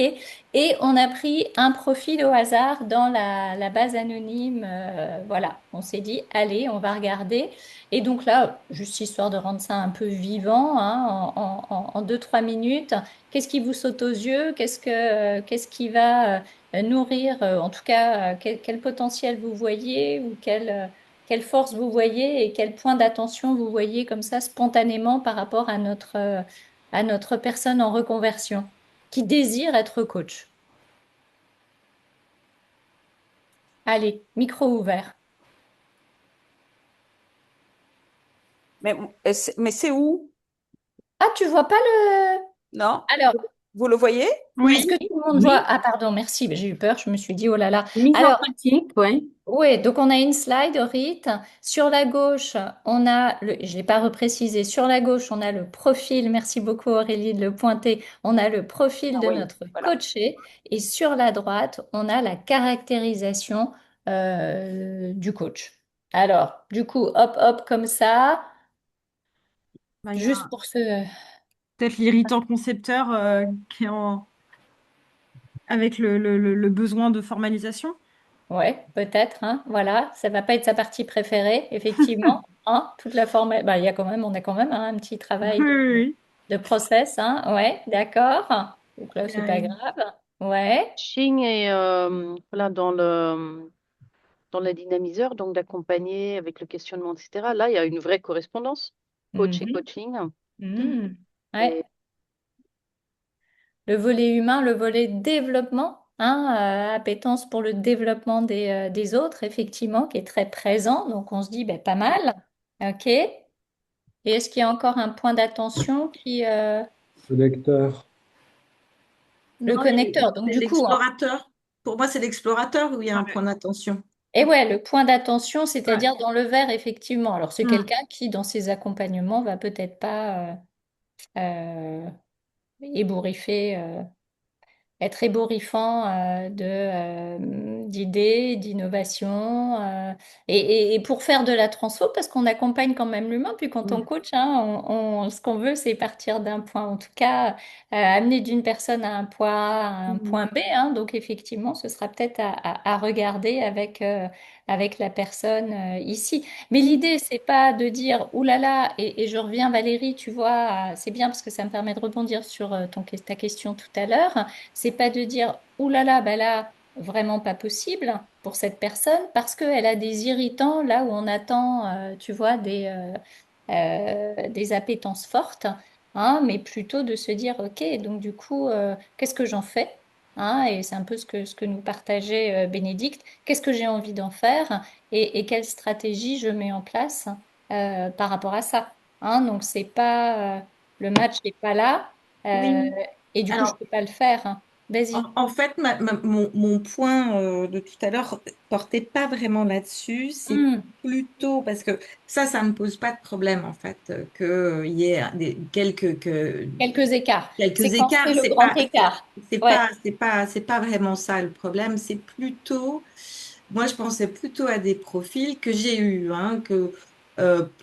Et on a pris un profil au hasard dans la base anonyme, voilà. On s'est dit, allez, on va regarder. Et donc là, juste histoire de rendre ça un peu vivant, hein, en 2-3 minutes, qu'est-ce qui vous saute aux yeux? Qu'est-ce qui va nourrir, en tout cas, quel potentiel vous voyez ou quelle force vous voyez et quel point d'attention vous voyez comme ça spontanément par rapport à notre personne en reconversion qui désire être coach. Allez, micro ouvert. Mais c'est où? Ah, tu vois pas le... Non? Alors, Vous le voyez? est-ce Oui, que tout le monde voit? Oui, Ah, pardon, merci, j'ai eu peur, je me suis dit, oh là là. mise en Alors, pratique, oui. oui, donc on a une slide, Rite. Sur la gauche, on a, je ne l'ai pas reprécisé, sur la gauche, on a le profil, merci beaucoup Aurélie de le pointer, on a le profil Ah de oui, notre voilà. coaché et sur la droite, on a la caractérisation du coach. Alors, du coup, hop, hop, comme ça, bah, il y juste a pour ce... peut-être l'irritant concepteur qui est avec le besoin de formalisation. Ouais, peut-être, hein, voilà, ça va pas être sa partie préférée, effectivement, hein, toute la forme, bah, il y a quand même, on a quand même hein, un petit Oui, travail oui, oui. de process, hein, ouais, d'accord. Donc là, Il y c'est a pas une- grave. Ouais. Coaching et voilà, dans le dynamiseur, donc d'accompagner avec le questionnement, etc. Là, il y a une vraie correspondance, coach et Mhm. coaching. Mhm. Ouais. Et Le volet humain, le volet développement, hein, appétence pour le développement des autres, effectivement, qui est très présent. Donc on se dit, ben, pas mal. OK. Et est-ce qu'il y a encore un point d'attention Le lecteur. le Non, connecteur. Donc c'est du coup, hein, l'explorateur. Pour moi, c'est l'explorateur où il y a un point d'attention. et ouais, le point d'attention, Ouais. c'est-à-dire dans le verre, effectivement. Alors c'est Mm. quelqu'un qui, dans ses accompagnements, va peut-être pas ébouriffer. Être ébouriffant d'idées, d'innovations. Et pour faire de la transfo, parce qu'on accompagne quand même l'humain, puis quand on Mm. coach, hein, ce qu'on veut, c'est partir d'un point, en tout cas, amener d'une personne à un Mm. point B. Hein. Donc effectivement, ce sera peut-être à regarder avec la personne ici. Mais l'idée, c'est pas de dire, oulala, là là, et je reviens Valérie, tu vois, c'est bien parce que ça me permet de rebondir sur ta question tout à l'heure. C'est pas de dire, ouh là, bah là, vraiment pas possible pour cette personne parce qu'elle a des irritants là où on attend, tu vois, des appétences fortes, hein, mais plutôt de se dire, ok, donc du coup, qu'est-ce que j'en fais? Hein, et c'est un peu ce que nous partageait Bénédicte. Qu'est-ce que j'ai envie d'en faire et quelle stratégie je mets en place par rapport à ça? Hein, donc c'est pas le match n'est pas là euh, Oui. et du coup je Alors, peux pas le faire. Hein. Vas-y. en fait, mon point de tout à l'heure portait pas vraiment là-dessus. C'est Hmm. plutôt parce que ça me pose pas de problème en fait qu'il y ait Quelques écarts. C'est quelques quand c'est écarts. le grand écart. Ouais. C'est pas vraiment ça le problème. C'est plutôt, moi je pensais plutôt à des profils que j'ai eus, hein,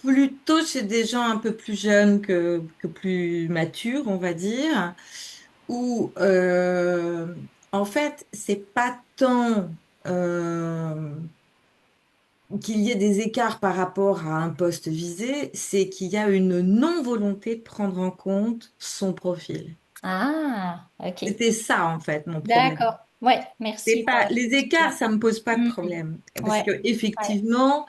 plutôt chez des gens un peu plus jeunes que plus matures, on va dire où en fait, c'est pas tant qu'il y ait des écarts par rapport à un poste visé, c'est qu'il y a une non-volonté de prendre en compte son profil. Ah, ok. C'était ça, en fait, mon problème. D'accord. Ouais, C'est merci pour pas, la les écarts, précision. ça me pose pas de Mm, problème. Parce ouais, que, ouais. effectivement,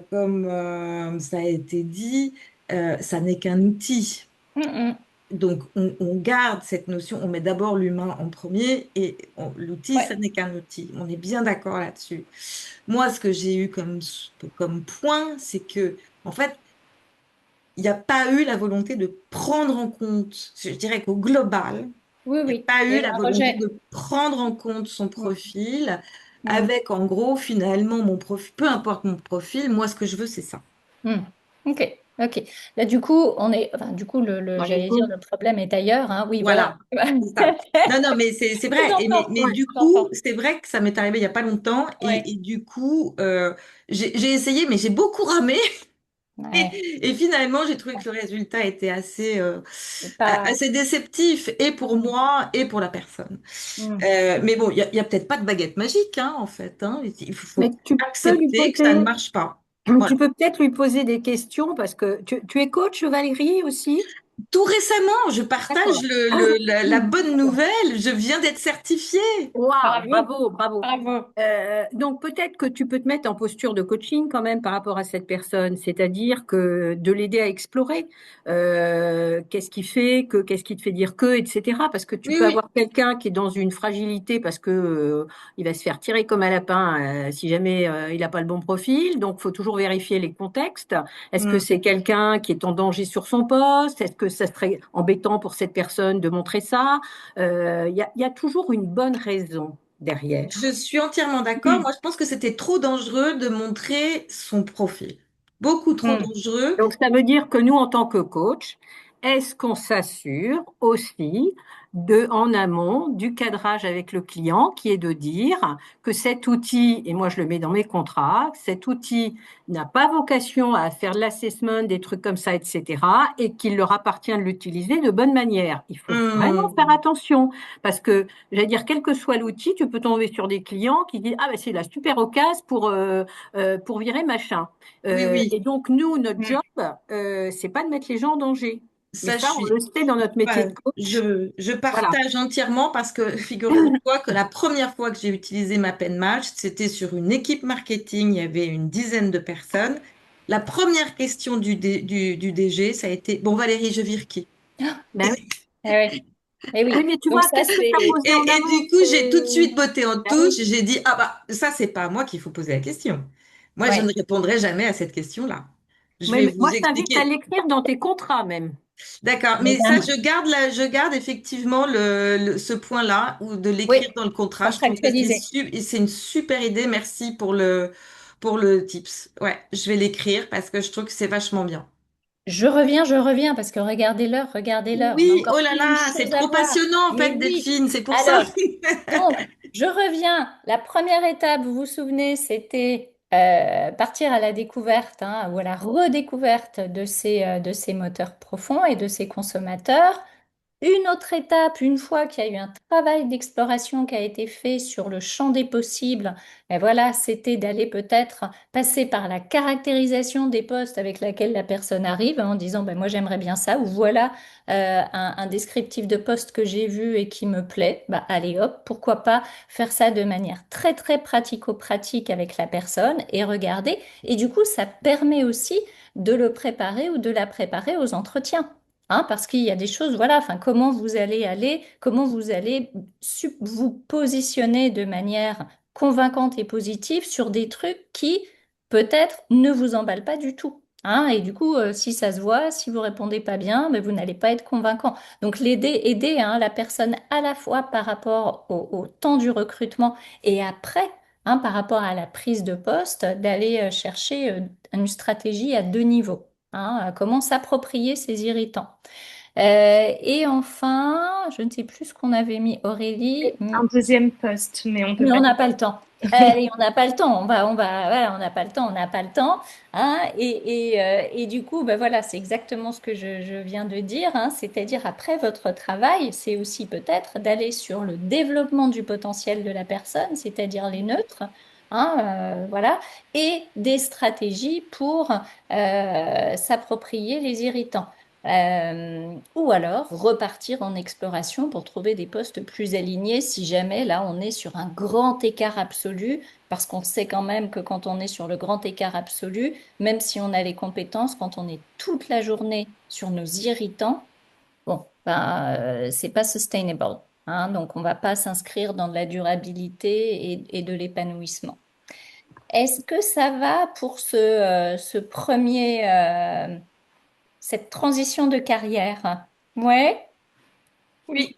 comme ça a été dit, ça n'est qu'un outil. Mm, mm. Donc, on garde cette notion, on met d'abord l'humain en premier et l'outil, ça Ouais. n'est qu'un outil. On est bien d'accord là-dessus. Moi, ce que j'ai eu comme point, c'est que, en fait, il n'y a pas eu la volonté de prendre en compte, je dirais qu'au global, Oui, il n'y a oui. pas Il y eu a eu la un volonté rejet. de prendre en compte son Mm, profil, mm, avec en gros, finalement, mon profil, peu importe mon profil, moi, ce que je veux, c'est ça. mm. Ok, ok. Là, du coup, enfin, du coup, Dans les j'allais dire, causes. le problème est ailleurs, hein. Oui, voilà. Voilà, c'est ça. Non, non, mais c'est vrai. J'entends. Mais du coup, J'entends. c'est vrai que ça m'est arrivé il n'y a pas longtemps. Ouais, Et du coup, j'ai essayé, mais j'ai beaucoup ramé. ouais. Et finalement, j'ai trouvé que le résultat était C'est pas. assez déceptif, et pour Mm, moi, et pour la personne. mm. Mais bon, il y a peut-être pas de baguette magique, hein, en fait. Hein. Il Mais faut tu peux lui accepter que ça ne poser, marche pas. tu Voilà. peux peut-être lui poser des questions parce que tu es coach, Valérie, aussi? Tout récemment, je partage D'accord. la bonne D'accord. nouvelle. Je viens d'être certifiée. Waouh, Bravo, bravo, bravo. bravo. Donc peut-être que tu peux te mettre en posture de coaching quand même par rapport à cette personne, c'est-à-dire que de l'aider à explorer qu'est-ce qui fait que, qu'est-ce qui te fait dire que, etc. Parce que tu Oui, peux oui. avoir quelqu'un qui est dans une fragilité parce que il va se faire tirer comme un lapin si jamais il n'a pas le bon profil. Donc faut toujours vérifier les contextes. Est-ce que Mm. c'est quelqu'un qui est en danger sur son poste? Est-ce que ça serait embêtant pour cette personne de montrer ça? Il y a toujours une bonne raison derrière. Je suis entièrement d'accord. Moi, je pense que c'était trop dangereux de montrer son profil. Beaucoup trop Mm. dangereux. Donc, ça veut dire que nous, en tant que coach, est-ce qu'on s'assure aussi en amont du cadrage avec le client, qui est de dire que cet outil, et moi je le mets dans mes contrats, cet outil n'a pas vocation à faire de l'assessment, des trucs comme ça, etc., et qu'il leur appartient de l'utiliser de bonne manière. Il faut vraiment faire Hmm. attention, parce que, j'allais dire, quel que soit l'outil, tu peux tomber sur des clients qui disent, ah ben c'est la super occasion pour virer machin. Oui, oui. Et donc, nous, notre Mm. job, c'est pas de mettre les gens en danger. Mais Ça, je ça, on le suis. sait dans notre métier de coach. Je Voilà. partage entièrement parce que figure-toi que la première fois que j'ai utilisé ma pen match, c'était sur une équipe marketing, il y avait une dizaine de personnes. La première question du DG, ça a été, bon Valérie, je vire qui? Ben oui. Eh oui. Eh Oui, oui. mais tu Donc vois, ça, qu'est-ce que tu as c'est. posé en Et amont? du coup, j'ai tout de suite botté en Ah oui. touche. J'ai dit, ah bah, ça, c'est pas à moi qu'il faut poser la question. Moi, je ne Ouais. répondrai jamais à cette question-là. Je Oui, vais mais moi, vous je t'invite à expliquer. l'écrire dans tes contrats même. D'accord, mais ça, Mesdames. je garde effectivement ce point-là, ou de Oui. l'écrire dans le contrat. Je trouve que Contractualiser. c'est une super idée. Merci pour le tips. Ouais, je vais l'écrire parce que je trouve que c'est vachement bien. Je reviens, parce que regardez l'heure. On a Oui, oh encore là plein de là, c'est choses à trop voir. passionnant en Mais fait, oui. Delphine, c'est pour ça. Alors, donc, je reviens. La première étape, vous vous souvenez, c'était partir à la découverte, hein, ou à la redécouverte de ces moteurs profonds et de ces consommateurs. Une autre étape, une fois qu'il y a eu un travail d'exploration qui a été fait sur le champ des possibles, et voilà, c'était d'aller peut-être passer par la caractérisation des postes avec laquelle la personne arrive, hein, en disant ben, moi j'aimerais bien ça, ou voilà un descriptif de poste que j'ai vu et qui me plaît, bah, allez hop, pourquoi pas faire ça de manière très très pratico-pratique avec la personne et regarder. Et du coup, ça permet aussi de le préparer ou de la préparer aux entretiens. Hein, parce qu'il y a des choses, voilà, enfin, comment vous allez vous positionner de manière convaincante et positive sur des trucs qui peut-être ne vous emballent pas du tout. Hein, et du coup, si ça se voit, si vous répondez pas bien, ben, vous n'allez pas être convaincant. Donc aider hein, la personne à la fois par rapport au temps du recrutement et après, hein, par rapport à la prise de poste, d'aller chercher une stratégie à deux niveaux. Hein, comment s'approprier ces irritants. Et enfin, je ne sais plus ce qu'on avait mis, Aurélie, Un deuxième poste, mais on peut mais pas on n'a dire. pas le temps. Allez, on n'a pas le temps. Voilà, on n'a pas le temps, on n'a pas le temps. Hein, et du coup, ben voilà, c'est exactement ce que je viens de dire. Hein, c'est-à-dire, après votre travail, c'est aussi peut-être d'aller sur le développement du potentiel de la personne, c'est-à-dire les neutres. Hein, voilà, et des stratégies pour s'approprier les irritants. Ou alors repartir en exploration pour trouver des postes plus alignés si jamais là on est sur un grand écart absolu, parce qu'on sait quand même que quand on est sur le grand écart absolu, même si on a les compétences, quand on est toute la journée sur nos irritants, bon, ben, c'est pas sustainable, hein, donc on va pas s'inscrire dans de la durabilité et de l'épanouissement. Est-ce que ça va pour ce premier, cette transition de carrière? Ouais, oui.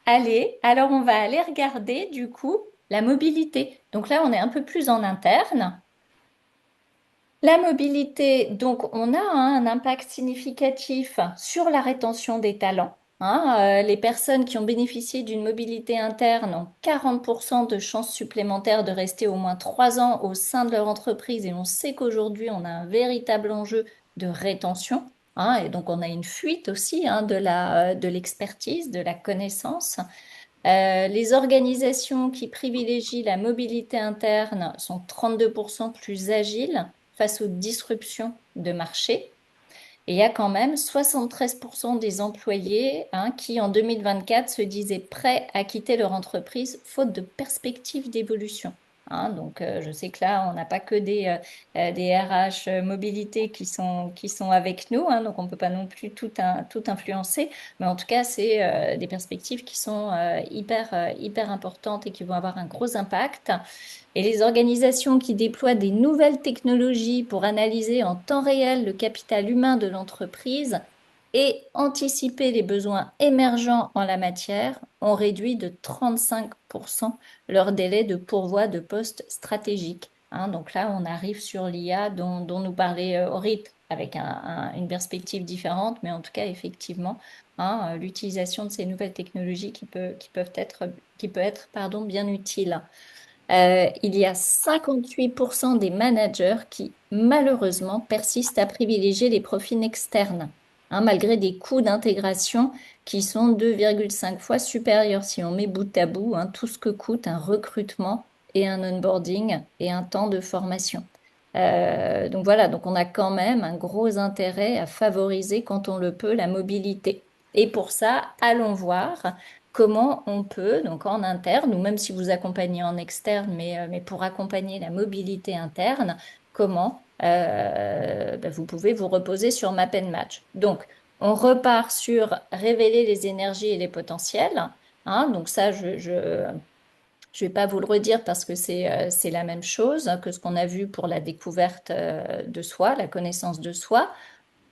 Allez, alors on va aller regarder du coup la mobilité. Donc là, on est un peu plus en interne. La mobilité, donc on a un impact significatif sur la rétention des talents. Les personnes qui ont bénéficié d'une mobilité interne ont 40% de chances supplémentaires de rester au moins 3 ans au sein de leur entreprise. Et on sait qu'aujourd'hui, on a un véritable enjeu de rétention. Et donc, on a une fuite aussi de l'expertise, de la connaissance. Les organisations qui privilégient la mobilité interne sont 32% plus agiles face aux disruptions de marché. Et il y a quand même 73% des employés qui, en 2024, se disaient prêts à quitter leur entreprise faute de perspective d'évolution. Donc, je sais que là, on n'a pas que des RH mobilité qui sont avec nous, donc on ne peut pas non plus tout influencer, mais en tout cas, c'est des perspectives qui sont hyper importantes et qui vont avoir un gros impact. Et les organisations qui déploient des nouvelles technologies pour analyser en temps réel le capital humain de l'entreprise et anticiper les besoins émergents en la matière ont réduit de 35% leur délai de pourvoi de postes stratégiques. Donc là, on arrive sur l'IA dont nous parlait Orit, avec une perspective différente, mais en tout cas, effectivement, l'utilisation de ces nouvelles technologies qui peut être bien utile. Il y a 58% des managers qui, malheureusement, persistent à privilégier les profils externes, malgré des coûts d'intégration qui sont 2,5 fois supérieurs si on met bout à bout tout ce que coûte un recrutement et un onboarding et un temps de formation. Donc voilà, donc on a quand même un gros intérêt à favoriser, quand on le peut, la mobilité. Et pour ça, allons voir comment on peut, donc en interne, ou même si vous accompagnez en externe, mais pour accompagner la mobilité interne, comment vous pouvez vous reposer sur Map and Match. Donc, on repart sur révéler les énergies et les potentiels. Donc ça, je vais pas vous le redire parce que c'est la même chose que ce qu'on a vu pour la découverte de soi, la connaissance de soi.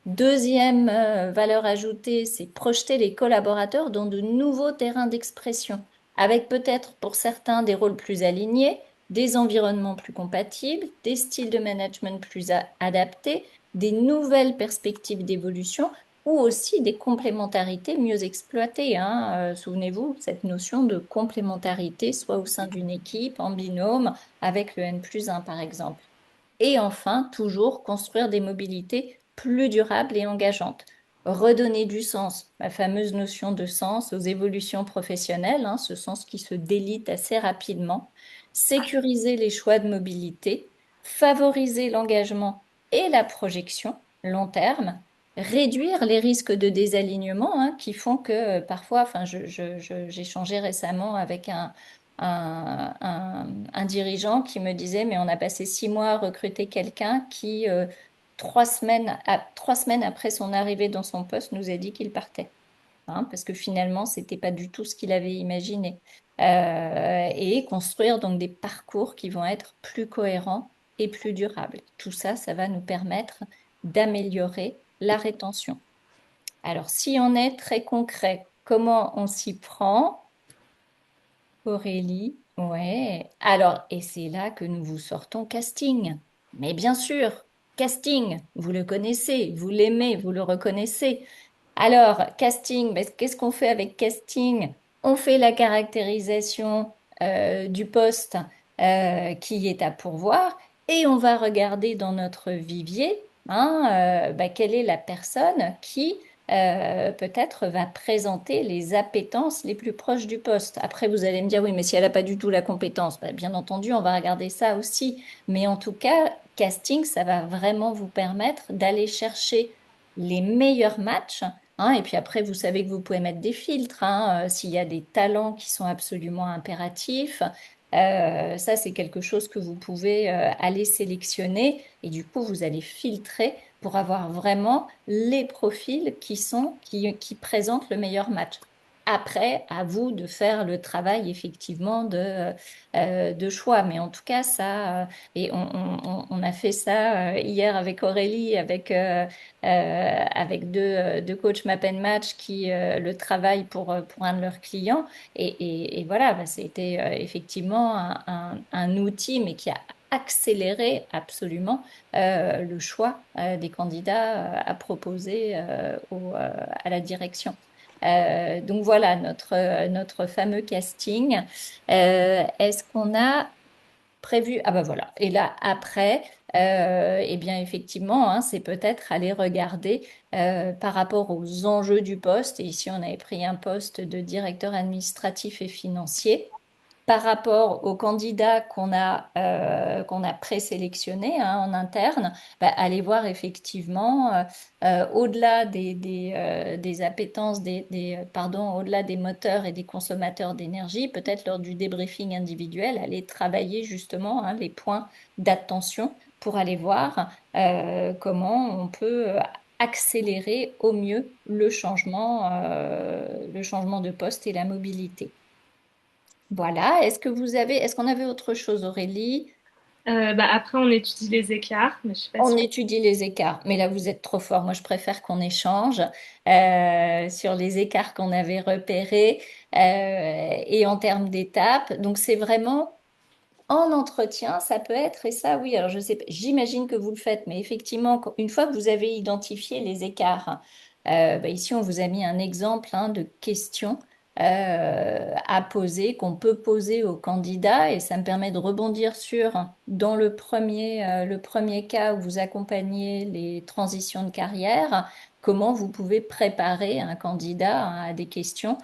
Deuxième valeur ajoutée, c'est projeter les collaborateurs dans de nouveaux terrains d'expression, avec peut-être pour certains des rôles plus alignés, des environnements plus compatibles, des styles de management plus adaptés, des nouvelles perspectives d'évolution ou aussi des complémentarités mieux exploitées. Souvenez-vous, cette notion de complémentarité, soit au sein d'une équipe, en binôme, avec le N+1 par exemple. Et enfin, toujours construire des mobilités plus durables et engageantes. Redonner du sens, la fameuse notion de sens aux évolutions professionnelles, ce sens qui se délite assez rapidement. Sécuriser les choix de mobilité, favoriser l'engagement et la projection long terme, réduire les risques de désalignement qui font que parfois, j'ai échangé récemment avec un dirigeant qui me disait, mais on a passé 6 mois à recruter quelqu'un qui, 3 semaines après son arrivée dans son poste, nous a dit qu'il partait. Parce que finalement, c'était pas du tout ce qu'il avait imaginé. Et construire donc des parcours qui vont être plus cohérents et plus durables. Tout ça, ça va nous permettre d'améliorer la rétention. Alors, si on est très concret, comment on s'y prend? Aurélie, ouais. Alors, et c'est là que nous vous sortons casting. Mais bien sûr, casting, vous le connaissez, vous l'aimez, vous le reconnaissez. Alors, casting, ben, qu'est-ce qu'on fait avec casting? On fait la caractérisation du poste qui est à pourvoir et on va regarder dans notre vivier ben, quelle est la personne qui peut-être va présenter les appétences les plus proches du poste. Après, vous allez me dire, oui, mais si elle n'a pas du tout la compétence, ben, bien entendu, on va regarder ça aussi. Mais en tout cas, casting, ça va vraiment vous permettre d'aller chercher les meilleurs matchs. Hein, et puis après, vous savez que vous pouvez mettre des filtres, hein, s'il y a des talents qui sont absolument impératifs. Ça, c'est quelque chose que vous pouvez aller sélectionner et du coup, vous allez filtrer pour avoir vraiment les profils qui présentent le meilleur match. Après, à vous de faire le travail effectivement de choix. Mais en tout cas, et on a fait ça hier avec Aurélie, avec deux coachs Map and Match qui le travaillent pour un de leurs clients. Et voilà, bah, c'était effectivement un outil, mais qui a accéléré absolument le choix des candidats à proposer à la direction. Donc voilà notre fameux casting. Est-ce qu'on a prévu? Ah bah voilà. Et là, après, eh bien effectivement, hein, c'est peut-être aller regarder par rapport aux enjeux du poste. Et ici, on avait pris un poste de directeur administratif et financier par rapport aux candidats qu'on a présélectionnés hein, en interne, bah, aller voir effectivement au-delà des appétences, pardon, au-delà des moteurs et des consommateurs d'énergie, peut-être lors du débriefing individuel, aller travailler justement hein, les points d'attention pour aller voir comment on peut accélérer au mieux le changement de poste et la mobilité. Voilà. Est-ce qu'on avait autre chose, Aurélie? Bah, après, on étudie les écarts, mais je suis pas On sûre. étudie les écarts, mais là vous êtes trop fort. Moi, je préfère qu'on échange sur les écarts qu'on avait repérés et en termes d'étapes. Donc c'est vraiment en entretien, ça peut être et ça, oui. Alors je sais, j'imagine que vous le faites, mais effectivement, une fois que vous avez identifié les écarts, bah, ici on vous a mis un exemple hein, de questions à poser, qu'on peut poser aux candidats, et ça me permet de rebondir sur, dans le premier cas où vous accompagnez les transitions de carrière, comment vous pouvez préparer un candidat hein, à des questions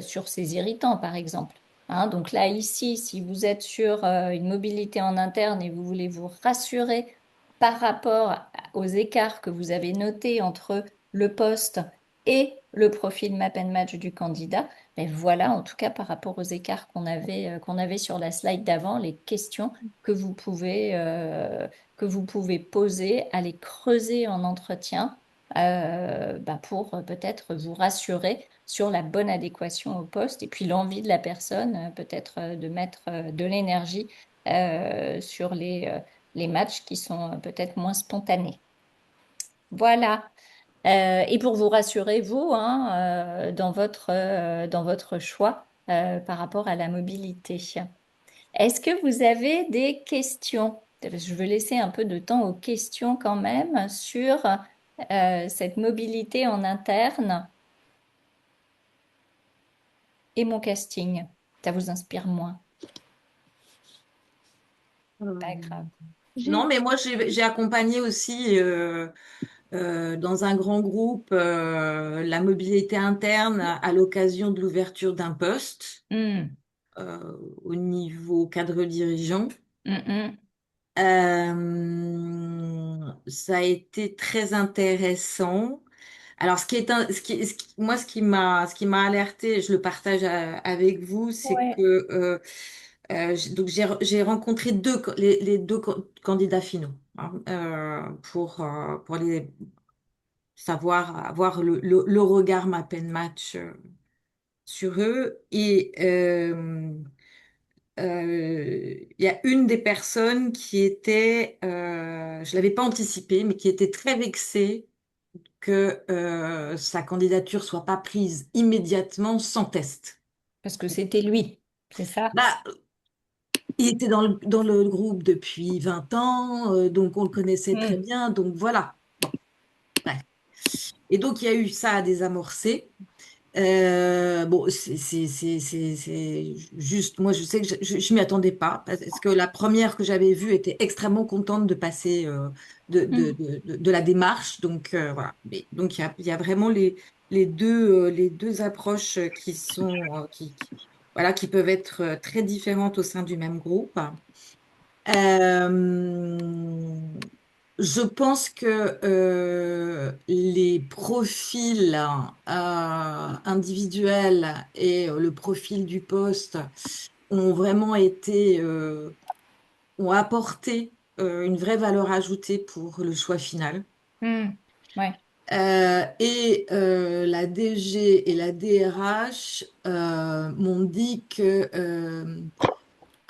sur ses irritants, par exemple. Hein, donc là, ici, si vous êtes sur une mobilité en interne et vous voulez vous rassurer par rapport aux écarts que vous avez notés entre le poste et le profil Map and Match du candidat, ben voilà, en tout cas par rapport aux écarts qu'on avait sur la slide d'avant, les questions que vous pouvez poser, aller creuser en entretien bah, pour peut-être vous rassurer sur la bonne adéquation au poste et puis l'envie de la personne, peut-être de mettre de l'énergie sur les matchs qui sont peut-être moins spontanés. Voilà. Et pour vous rassurer, vous, hein, dans votre choix par rapport à la mobilité. Est-ce que vous avez des questions? Je veux laisser un peu de temps aux questions quand même sur cette mobilité en interne et mon casting. Ça vous inspire moins? Pas grave. Non, mais moi, j'ai accompagné aussi dans un grand groupe la mobilité interne à l'occasion de l'ouverture d'un poste Hmm, au niveau cadre dirigeant. hmm. Ça a été très intéressant. Alors, moi, ce qui m'a alerté, je le partage avec vous, c'est Ouais. que donc j'ai rencontré les deux candidats finaux hein, pour les savoir avoir le regard Map and Match sur eux. Et il y a une des personnes qui était, je l'avais pas anticipé, mais qui était très vexée que sa candidature soit pas prise immédiatement sans test. Parce que c'était lui, c'est ça? Bah, il était dans le groupe depuis 20 ans, donc on le connaissait très Hmm. bien, donc voilà. Bon, bref. Et donc il y a eu ça à désamorcer. Bon, c'est juste, moi je sais que je m'y attendais pas, parce que la première que j'avais vue était extrêmement contente de passer Hmm. de la démarche. Donc voilà. Donc il y a vraiment les deux approches qui sont, voilà, qui peuvent être très différentes au sein du même groupe. Euh, Je pense que les profils individuels et le profil du poste ont vraiment ont apporté une vraie valeur ajoutée pour le choix final. Ouais. La DG et la DRH m'ont dit que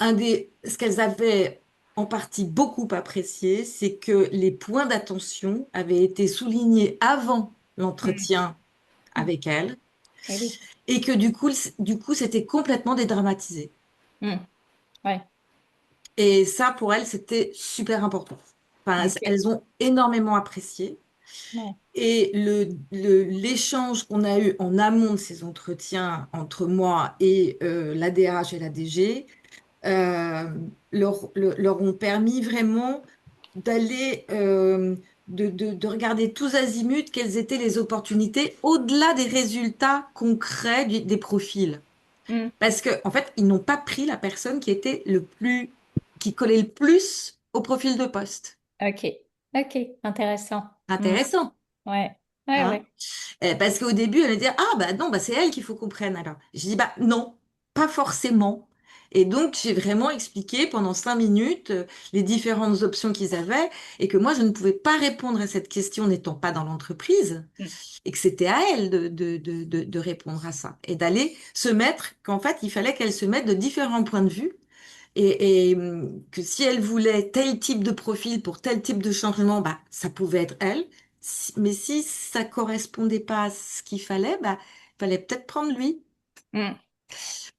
ce qu'elles avaient en partie beaucoup apprécié, c'est que les points d'attention avaient été soulignés avant Mm. l'entretien avec elles Eh oui. et que du coup, c'était complètement dédramatisé. Mm. Ouais. Et ça, pour elles, c'était super important. Enfin, Ok. elles ont énormément apprécié. Ouais. Et l'échange qu'on a eu en amont de ces entretiens entre moi et la DRH et la DG euh, leur ont permis vraiment d'aller, de regarder tous azimuts quelles étaient les opportunités au-delà des résultats concrets des profils. Mm. Parce que, en fait, ils n'ont pas pris la personne qui collait le plus au profil de poste. Ok. Ok. Intéressant. Mm. Intéressant, Ouais. Ouais, hein? ouais. Parce qu'au début, elle me dit, ah bah non, bah c'est elle qu'il faut qu'on prenne alors. Je dis, bah non, pas forcément. Et donc, j'ai vraiment expliqué pendant 5 minutes les différentes options qu'ils avaient et que moi, je ne pouvais pas répondre à cette question n'étant pas dans l'entreprise Mm. et que c'était à elle de répondre à ça et d'aller se mettre, qu'en fait, il fallait qu'elle se mette de différents points de vue que si elle voulait tel type de profil pour tel type de changement, bah, ça pouvait être elle. Mais si ça correspondait pas à ce qu'il fallait, bah, il fallait peut-être prendre lui. Mm.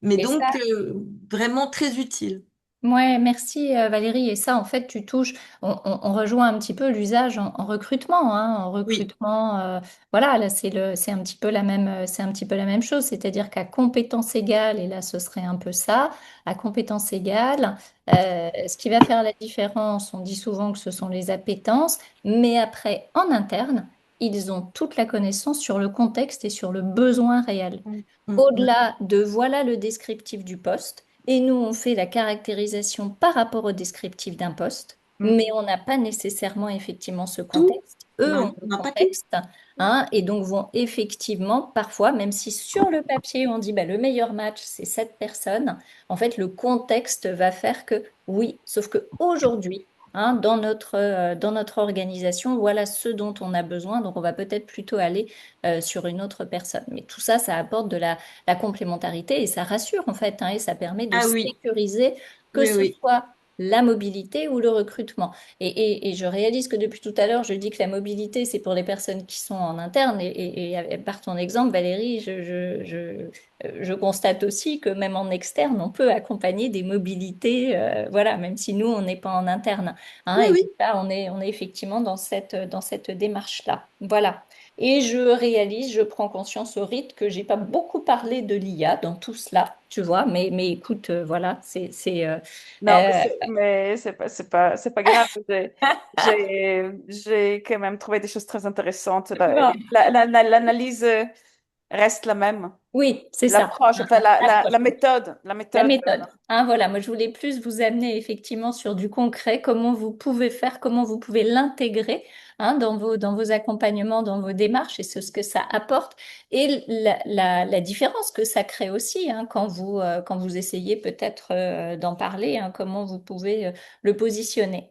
Mais Et donc, ça, vraiment très utile. ouais, merci Valérie. Et ça, en fait, tu touches, on rejoint un petit peu l'usage en recrutement, hein. En Oui. recrutement, voilà, là, c'est un petit peu la même, c'est un petit peu la même chose. C'est-à-dire qu'à compétence égale, et là, ce serait un peu ça, à compétence égale, ce qui va faire la différence, on dit souvent que ce sont les appétences, mais après, en interne, ils ont toute la connaissance sur le contexte et sur le besoin réel. Mm, mm. Au-delà de voilà le descriptif du poste, et nous, on fait la caractérisation par rapport au descriptif d'un poste, Mm. mais on n'a pas nécessairement effectivement ce Tout? contexte. Eux Non, ont on le n'a pas tout. contexte, hein, et donc vont effectivement, parfois, même si sur le papier on dit bah, le meilleur match, c'est cette personne, en fait, le contexte va faire que oui, sauf que aujourd'hui, hein, dans notre organisation, voilà ce dont on a besoin, donc on va peut-être plutôt aller sur une autre personne. Mais tout ça, ça apporte de la complémentarité et ça rassure en fait, hein, et ça permet de Ah oui, sécuriser que oui, ce oui. soit la mobilité ou le recrutement. Et je réalise que depuis tout à l'heure, je dis que la mobilité, c'est pour les personnes qui sont en interne. Et par ton exemple, Valérie, je constate aussi que même en externe, on peut accompagner des mobilités, voilà, même si nous, on n'est pas en interne, hein. Oui, Et oui. donc là, on est effectivement dans cette démarche-là. Voilà. Et je réalise, je prends conscience au rythme que j'ai pas beaucoup parlé de l'IA dans tout cela, tu vois, mais écoute, voilà, Non, mais c'est pas grave. J'ai quand même trouvé des choses très intéressantes. bon, L'analyse reste la même. oui, c'est ça. L'approche, enfin, la La méthode. méthode. Hein, voilà, moi je voulais plus vous amener effectivement sur du concret, comment vous pouvez faire, comment vous pouvez l'intégrer, hein, dans vos accompagnements, dans vos démarches, et ce que ça apporte, et la différence que ça crée aussi, hein, quand vous essayez peut-être d'en parler, hein, comment vous pouvez le positionner.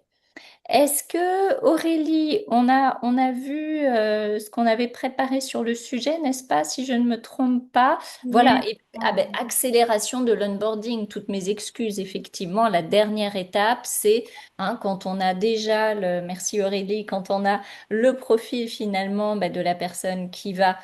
Est-ce que Aurélie, on a vu ce qu'on avait préparé sur le sujet, n'est-ce pas, si je ne me trompe pas? Voilà, Oui. et ah ben, accélération de l'onboarding, toutes mes excuses, effectivement, la dernière étape, c'est hein, quand on a déjà merci Aurélie, quand on a le profil finalement ben, de la personne qui va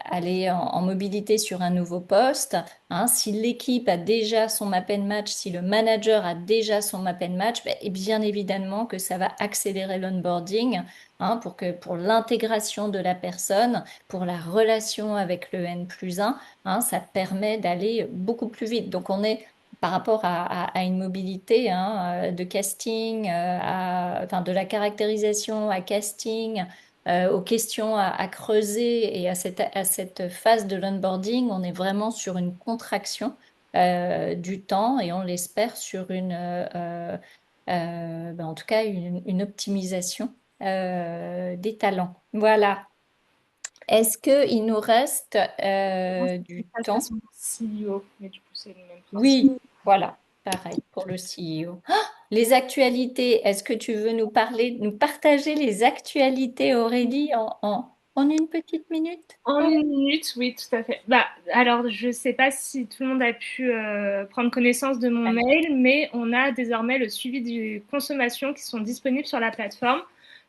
aller en mobilité sur un nouveau poste. Hein, si l'équipe a déjà son map and match, si le manager a déjà son map and match, ben, et bien évidemment que ça va accélérer l'onboarding hein, pour l'intégration de la personne, pour la relation avec le N+1, hein, ça permet d'aller beaucoup plus vite. Donc on est par rapport à une mobilité hein, de casting, enfin, de la caractérisation à casting, aux questions à creuser et à cette phase de l'onboarding, on est vraiment sur une contraction du temps et on l'espère sur En tout cas, une optimisation des talents. Voilà. Est-ce qu'il nous reste du Ça serait temps? son CEO, mais du coup, c'est le même principe. Oui, voilà, pareil pour le CEO. Ah, les actualités, est-ce que tu veux nous partager les actualités, Aurélie, en une petite minute? En une minute, oui, tout à fait. Bah, alors, je ne sais pas si tout le monde a pu prendre connaissance de mon mail, mais on a désormais le suivi des consommations qui sont disponibles sur la plateforme.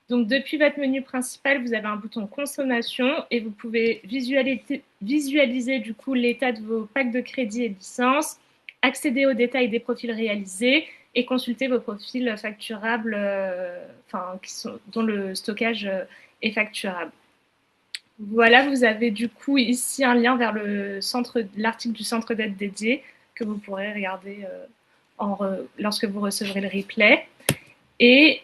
Donc, depuis votre menu principal, vous avez un bouton consommation et vous pouvez visualiser du coup l'état de vos packs de crédit et licences, accéder aux détails des profils réalisés et consulter vos profils facturables, dont le stockage est facturable. Voilà, vous avez du coup ici un lien vers l'article du centre d'aide dédié que vous pourrez regarder lorsque vous recevrez le replay. Et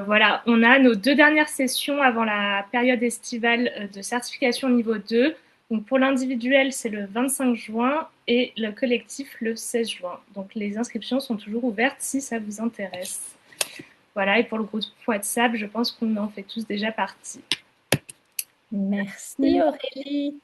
voilà, on a nos 2 dernières sessions avant la période estivale de certification niveau 2. Donc pour l'individuel, c'est le 25 juin et le collectif le 16 juin. Donc les inscriptions sont toujours ouvertes si ça vous intéresse. Voilà, et pour le groupe WhatsApp, je pense qu'on en fait tous déjà partie. Merci, Aurélie.